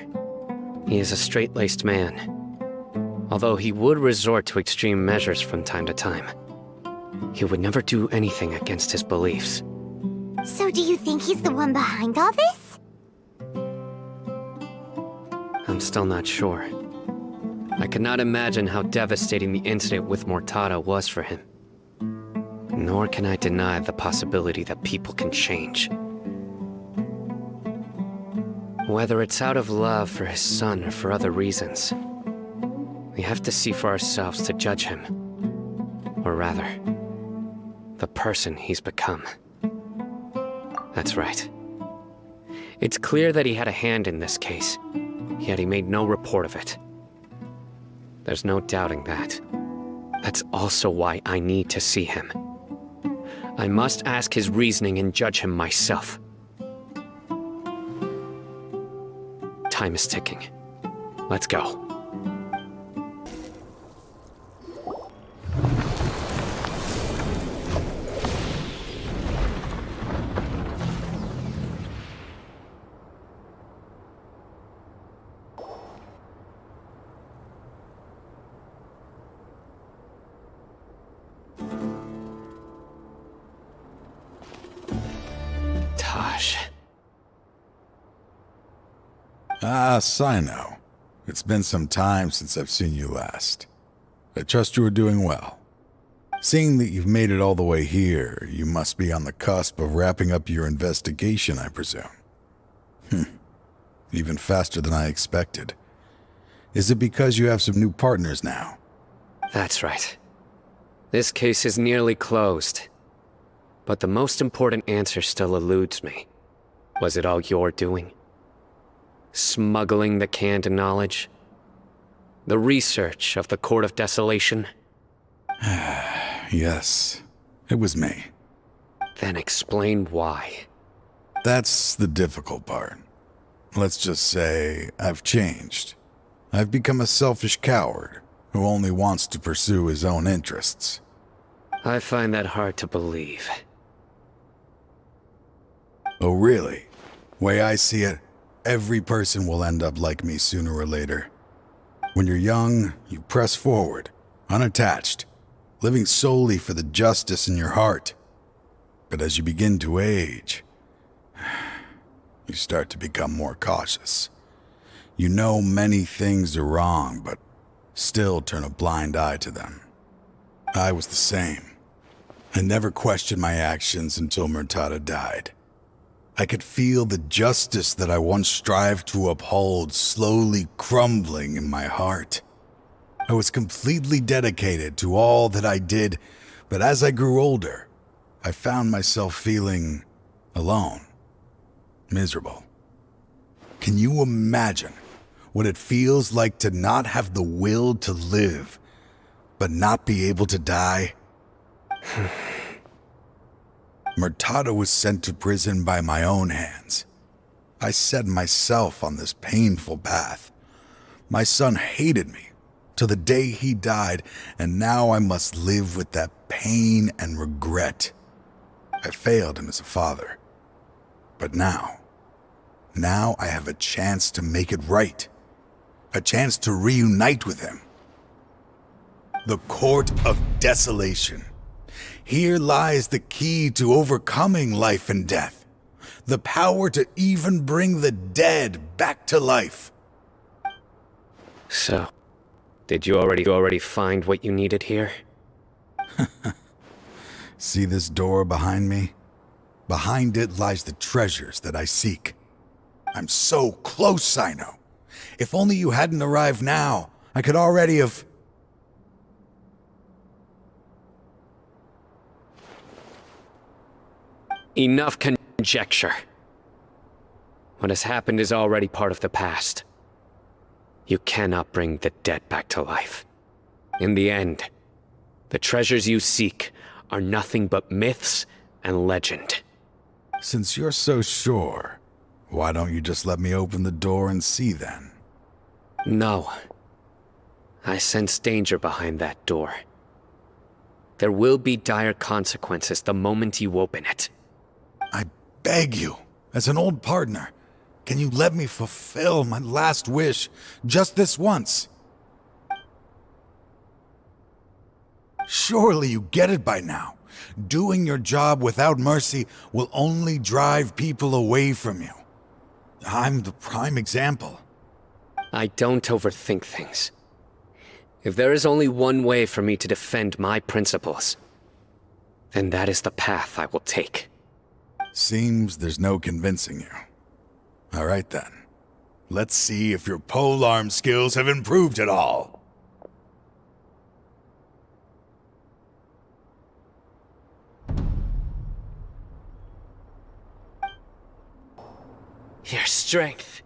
he is a straight-laced man. Although he would resort to extreme measures from time to time. He would never do anything against his beliefs. So do you think he's the one behind all this? I'm still not sure. I could not imagine how devastating the incident with Mortada was for him. Nor can I deny the possibility that people can change. Whether it's out of love for his son or for other reasons, we have to see for ourselves to judge him. Or rather, the person he's become. That's right. It's clear that he had a hand in this case, yet he made no report of it. There's no doubting that. That's also why I need to see him. I must ask his reasoning and judge him myself. Time is ticking. Let's go. Ah, Cyno. It's been some time since I've seen you last. I trust you are doing well. Seeing that you've made it all the way here, you must be on the cusp of wrapping up your investigation, I presume. Even faster than I expected. Is it because you have some new partners now? That's right. This case is nearly closed. But the most important answer still eludes me. Was it all your doing? Smuggling the canned knowledge? The research of the Court of Desolation? Yes, it was me. Then explain why. That's the difficult part. Let's just say I've changed. I've become a selfish coward who only wants to pursue his own interests. I find that hard to believe. Oh, really? Way I see it, every person will end up like me sooner or later. When you're young, you press forward, unattached, living solely for the justice in your heart. But as you begin to age, you start to become more cautious. You know many things are wrong, but still turn a blind eye to them. I was the same. I never questioned my actions until Mortada died. I could feel the justice that I once strived to uphold slowly crumbling in my heart. I was completely dedicated to all that I did, but as I grew older, I found myself feeling alone, miserable. Can you imagine what it feels like to not have the will to live, but not be able to die? Mortada was sent to prison by my own hands. I set myself on this painful path. My son hated me till the day he died, and now I must live with that pain and regret. I failed him as a father. But now I have a chance to make it right. A chance to reunite with him. The Court of Desolation. Here lies the key to overcoming life and death. The power to even bring the dead back to life. So, did you already find what you needed here? See this door behind me? Behind it lies the treasures that I seek. I'm so close, Cyno. If only you hadn't arrived now, I could already have... Enough conjecture. What has happened is already part of the past. You cannot bring the dead back to life. In the end, the treasures you seek are nothing but myths and legend. Since you're so sure, why don't you just let me open the door and see then? No. I sense danger behind that door. There will be dire consequences the moment you open it. I beg you, as an old partner, can you let me fulfill my last wish just this once? Surely you get it by now. Doing your job without mercy will only drive people away from you. I'm the prime example. I don't overthink things. If there is only one way for me to defend my principles, then that is the path I will take. Seems there's no convincing you. All right then. Let's see if your polearm skills have improved at all. Your strength.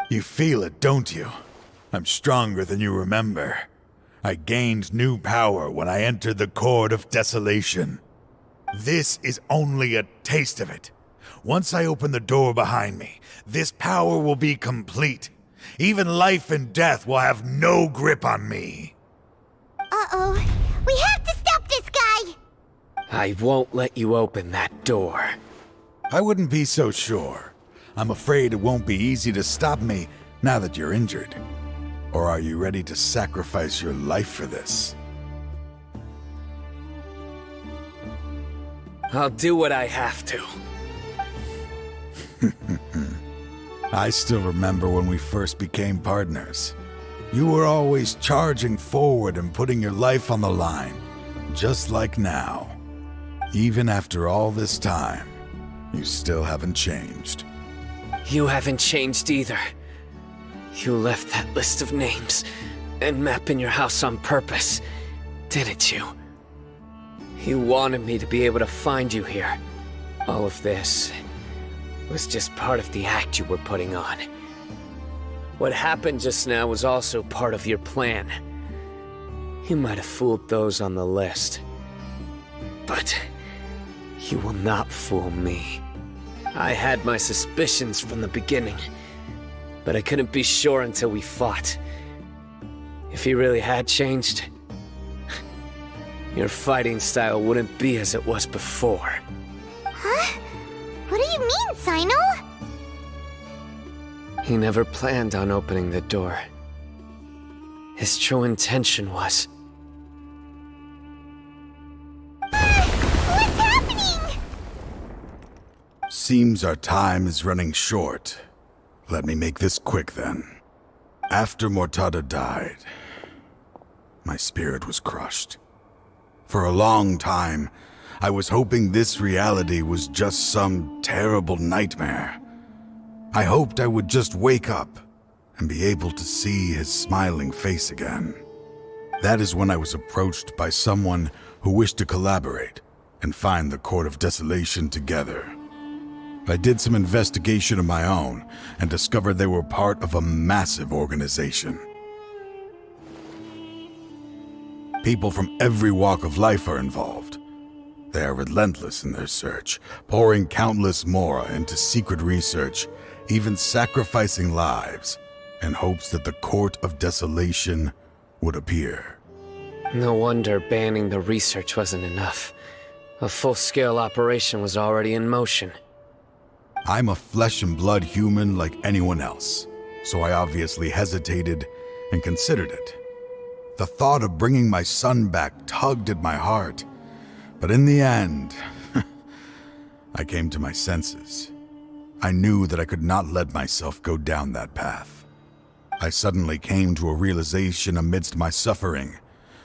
You feel it, don't you? I'm stronger than you remember. I gained new power when I entered the Court of Desolation. This is only a taste of it. Once I open the door behind me, this power will be complete. Even life and death will have no grip on me. Uh-oh. We have to stop this guy! I won't let you open that door. I wouldn't be so sure. I'm afraid it won't be easy to stop me now that you're injured. Or are you ready to sacrifice your life for this? I'll do what I have to. I still remember when we first became partners. You were always charging forward and putting your life on the line, just like now. Even after all this time, you still haven't changed. You haven't changed either. You left that list of names and map in your house on purpose, didn't you? You wanted me to be able to find you here. All of this was just part of the act you were putting on. What happened just now was also part of your plan. You might have fooled those on the list, but you will not fool me. I had my suspicions from the beginning, but I couldn't be sure until we fought. If you really had changed, your fighting style wouldn't be as it was before. Huh? What do you mean, Cyno? He never planned on opening the door. His true intention was... What's happening? Seems our time is running short. Let me make this quick then. After Mortada died, my spirit was crushed. For a long time, I was hoping this reality was just some terrible nightmare. I hoped I would just wake up and be able to see his smiling face again. That is when I was approached by someone who wished to collaborate and find the Court of Desolation together. I did some investigation of my own and discovered they were part of a massive organization. People from every walk of life are involved. They are relentless in their search, pouring countless mora into secret research, even sacrificing lives in hopes that the Court of Desolation would appear. No wonder banning the research wasn't enough. A full-scale operation was already in motion. I'm a flesh and blood human like anyone else, so I obviously hesitated and considered it. The thought of bringing my son back tugged at my heart, but in the end, I came to my senses. I knew that I could not let myself go down that path. I suddenly came to a realization amidst my suffering.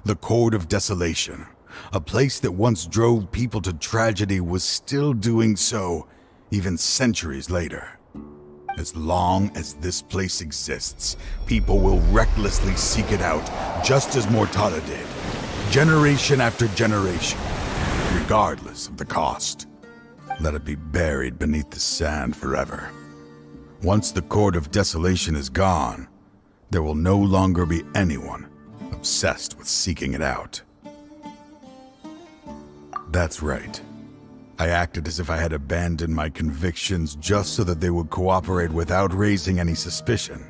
The Court of Desolation, a place that once drove people to tragedy, was still doing so even centuries later. As long as this place exists, people will recklessly seek it out, just as Mortada did, generation after generation, regardless of the cost. Let it be buried beneath the sand forever. Once the Court of Desolation is gone, there will no longer be anyone obsessed with seeking it out. That's right. I acted as if I had abandoned my convictions just so that they would cooperate without raising any suspicion.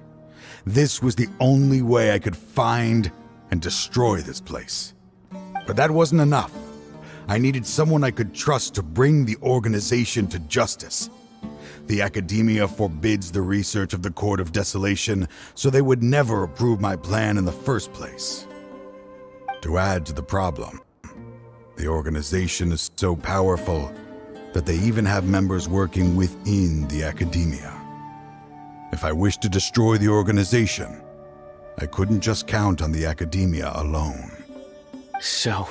This was the only way I could find and destroy this place. But that wasn't enough. I needed someone I could trust to bring the organization to justice. The academia forbids the research of the Court of Desolation, so they would never approve my plan in the first place. To add to the problem, the organization is so powerful that they even have members working within the academia. If I wished to destroy the organization, I couldn't just count on the academia alone. So,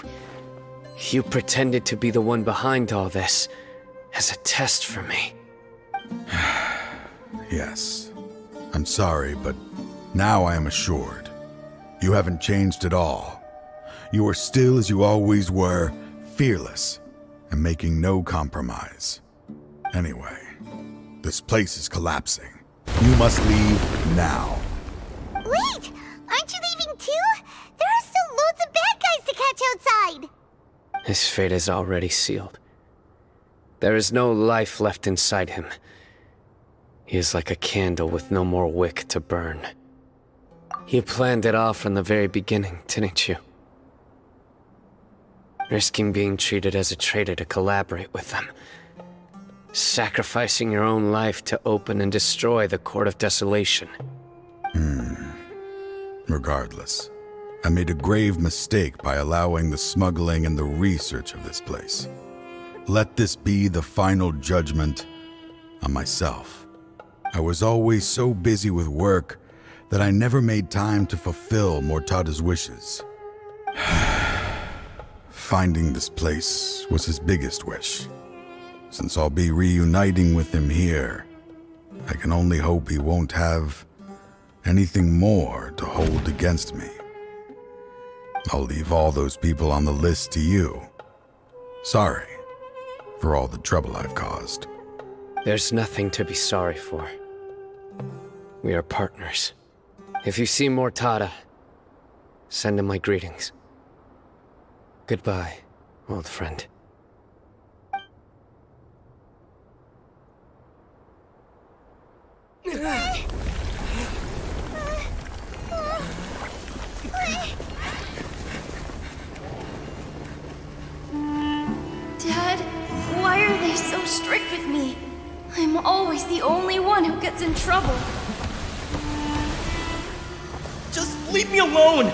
you pretended to be the one behind all this as a test for me. Yes. I'm sorry, but now I am assured. You haven't changed at all. You are still as you always were, fearless, and making no compromise. Anyway, this place is collapsing. You must leave now. Wait! Aren't you leaving too? There are still loads of bad guys to catch outside! His fate is already sealed. There is no life left inside him. He is like a candle with no more wick to burn. You planned it all from the very beginning, didn't you? Risking being treated as a traitor to collaborate with them. Sacrificing your own life to open and destroy the Court of Desolation. Regardless, I made a grave mistake by allowing the smuggling and the research of this place. Let this be the final judgment on myself. I was always so busy with work that I never made time to fulfill Mortada's wishes. Finding this place was his biggest wish. Since I'll be reuniting with him here, I can only hope he won't have anything more to hold against me. I'll leave all those people on the list to you. Sorry for all the trouble I've caused. There's nothing to be sorry for. We are partners. If you see Mortada, send him my greetings. Goodbye, old friend. Dad, why are they so strict with me? I'm always the only one who gets in trouble. Just leave me alone!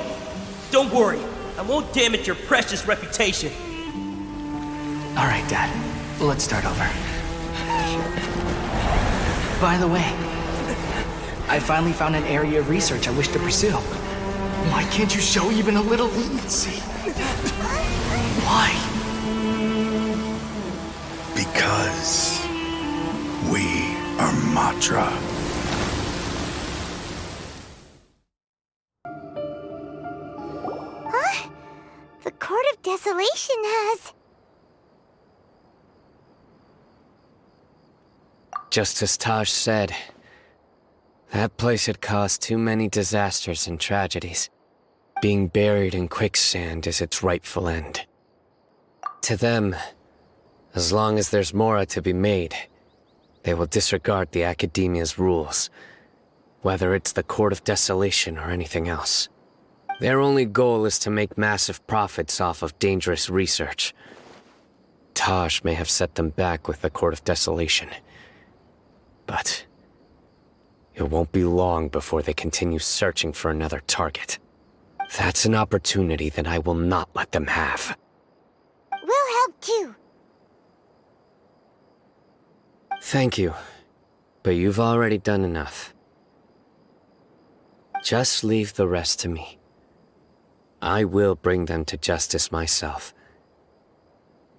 Don't worry, I won't damage your precious reputation. All right, Dad. Let's start over. By the way, I finally found an area of research I wish to pursue. Why can't you show even a little leniency? Why? Because we are Matra. Huh? The Court of Desolation has... Just as Taj said, that place had caused too many disasters and tragedies. Being buried in quicksand is its rightful end. To them, as long as there's more to be made, they will disregard the Academia's rules, whether it's the Court of Desolation or anything else. Their only goal is to make massive profits off of dangerous research. Taj may have set them back with the Court of Desolation, but it won't be long before they continue searching for another target. That's an opportunity that I will not let them have. We'll help too. Thank you, but you've already done enough. Just leave the rest to me. I will bring them to justice myself.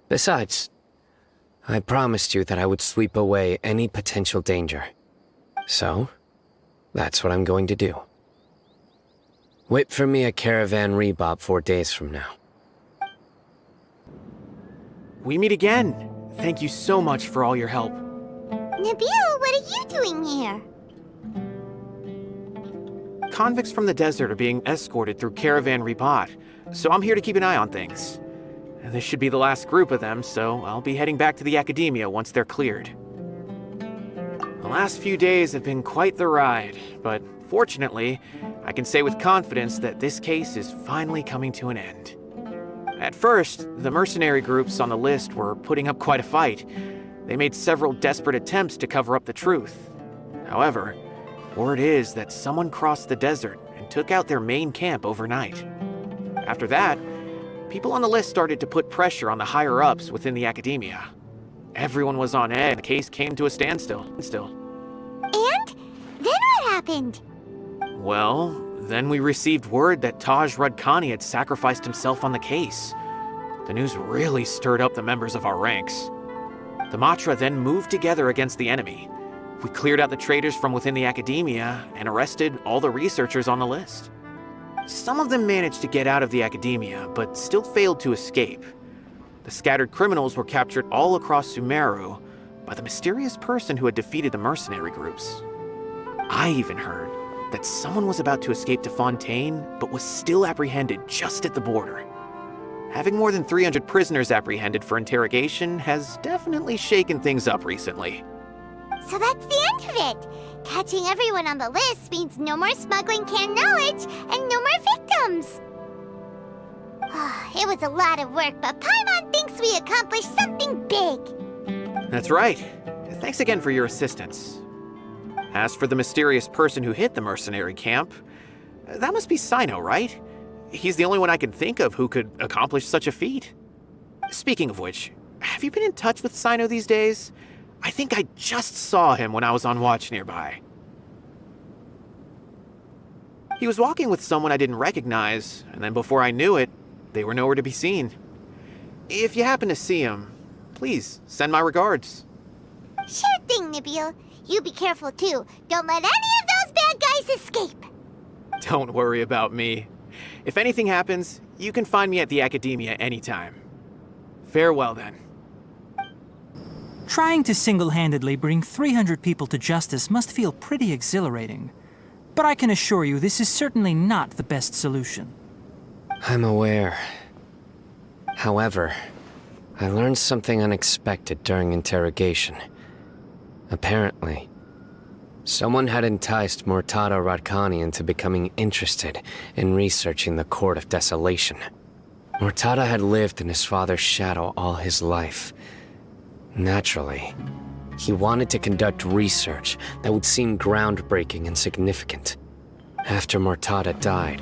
Besides, I promised you that I would sweep away any potential danger. So, that's what I'm going to do. Wait for me at Caravan Rebop 4 days from now. We meet again. Thank you so much for all your help. Nabil, what are you doing here? Convicts from the desert are being escorted through Caravan Rebop, so I'm here to keep an eye on things. This should be the last group of them, so I'll be heading back to the Academia once they're cleared. The last few days have been quite the ride, but fortunately, I can say with confidence that this case is finally coming to an end. At first, the mercenary groups on the list were putting up quite a fight. They made several desperate attempts to cover up the truth. However, word is that someone crossed the desert and took out their main camp overnight. After that, people on the list started to put pressure on the higher-ups within the academia. Everyone was on edge, and the case came to a standstill. And? Then what happened? Well, then we received word that Taj Rudkani had sacrificed himself on the case. The news really stirred up the members of our ranks. The Matra then moved together against the enemy. We cleared out the traitors from within the academia and arrested all the researchers on the list. Some of them managed to get out of the academia, but still failed to escape. The scattered criminals were captured all across Sumeru by the mysterious person who had defeated the mercenary groups. I even heard that someone was about to escape to Fontaine, but was still apprehended just at the border. Having more than 300 prisoners apprehended for interrogation has definitely shaken things up recently. So that's the end of it. Catching everyone on the list means no more smuggling canned knowledge and no more victims. It was a lot of work, but Paimon thinks we accomplished something big. That's right. Thanks again for your assistance. As for the mysterious person who hit the mercenary camp, that must be Cyno, right? He's the only one I can think of who could accomplish such a feat. Speaking of which, have you been in touch with Cyno these days? I think I just saw him when I was on watch nearby. He was walking with someone I didn't recognize, and then before I knew it, they were nowhere to be seen. If you happen to see him, please send my regards. Sure thing, Nabil. You be careful too. Don't let any of those bad guys escape. Don't worry about me. If anything happens, you can find me at the Academia anytime. Farewell then. Trying to single-handedly bring 300 people to justice must feel pretty exhilarating. But I can assure you this is certainly not the best solution. I'm aware. However, I learned something unexpected during interrogation. Apparently, someone had enticed Murtada Radkani into becoming interested in researching the Court of Desolation. Murtada had lived in his father's shadow all his life. Naturally, he wanted to conduct research that would seem groundbreaking and significant. After Murtada died,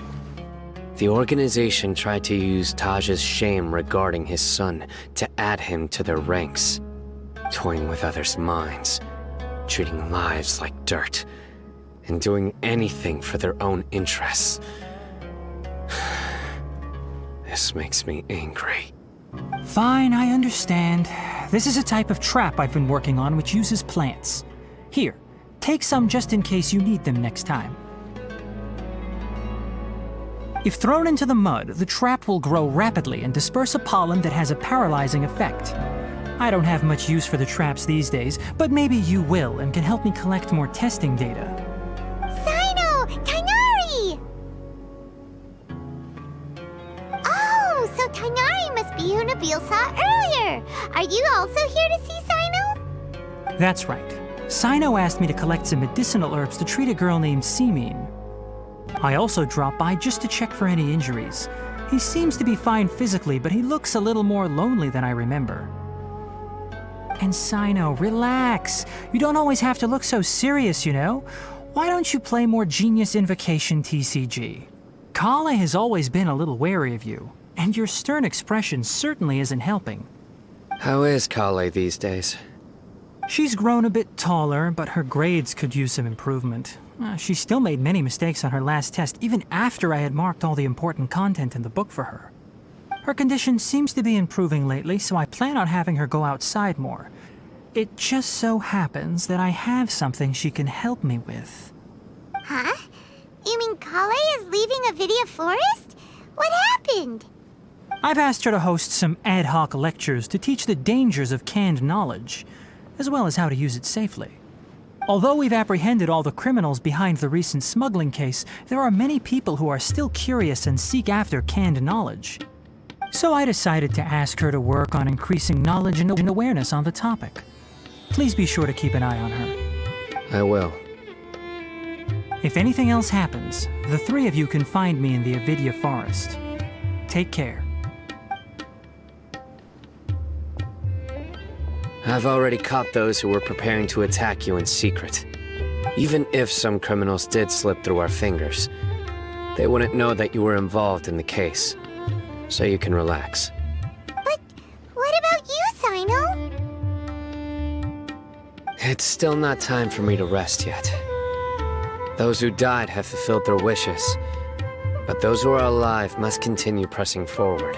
the organization tried to use Taj's shame regarding his son to add him to their ranks, toying with others' minds, treating lives like dirt, and doing anything for their own interests. This makes me angry. Fine, I understand. This is a type of trap I've been working on which uses plants. Here, take some just in case you need them next time. If thrown into the mud, the trap will grow rapidly and disperse a pollen that has a paralyzing effect. I don't have much use for the traps these days, but maybe you will and can help me collect more testing data. Cyno! Tighnari! Oh, so Tighnari must be who Nabil saw earlier. Are you also here to see Cyno? That's right. Cyno asked me to collect some medicinal herbs to treat a girl named Seemine. I also dropped by just to check for any injuries. He seems to be fine physically, but he looks a little more lonely than I remember. And Cyno, relax. You don't always have to look so serious, you know? Why don't you play more Genius Invocation TCG? CORRE has always been a little wary of you, and your stern expression certainly isn't helping. How is CORRE these days? She's grown a bit taller, but her grades could use some improvement. She still made many mistakes on her last test, even after I had marked all the important content in the book for her. Her condition seems to be improving lately, so I plan on having her go outside more. It just so happens that I have something she can help me with. Huh? You mean CORRE is leaving Avidia Forest? What happened? I've asked her to host some ad hoc lectures to teach the dangers of canned knowledge, as well as how to use it safely. Although we've apprehended all the criminals behind the recent smuggling case, there are many people who are still curious and seek after canned knowledge. So I decided to ask her to work on increasing knowledge and awareness on the topic. Please be sure to keep an eye on her. I will. If anything else happens, the three of you can find me in the Avidia Forest. Take care. I've already caught those who were preparing to attack you in secret. Even if some criminals did slip through our fingers, they wouldn't know that you were involved in the case. So you can relax. But what about you, Cyno? It's still not time for me to rest yet. Those who died have fulfilled their wishes, but those who are alive must continue pressing forward.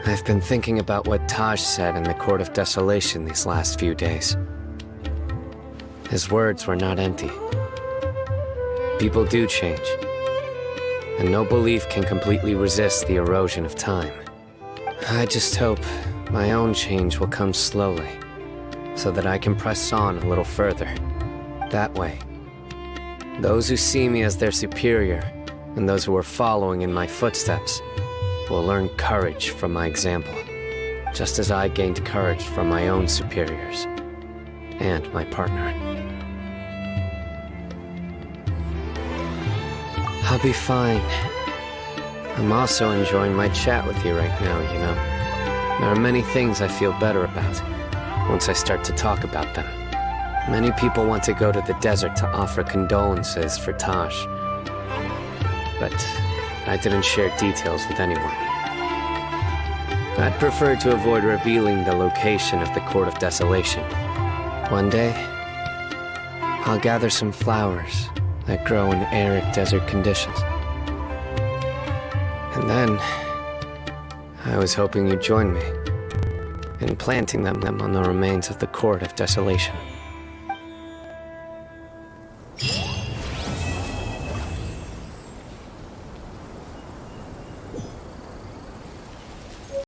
I've been thinking about what Taj said in the Court of Desolation these last few days. His words were not empty. People do change, and no belief can completely resist the erosion of time. I just hope my own change will come slowly, so that I can press on a little further. That way, those who see me as their superior, and those who are following in my footsteps, will learn courage from my example, just as I gained courage from my own superiors, and my partner. I'll be fine. I'm also enjoying my chat with you right now, you know. There are many things I feel better about once I start to talk about them. Many people want to go to the desert to offer condolences for Taj, but I didn't share details with anyone. I'd prefer to avoid revealing the location of the Court of Desolation. One day, I'll gather some flowers that grow in arid desert conditions. And then, I was hoping you'd join me in planting them on the remains of the Court of Desolation.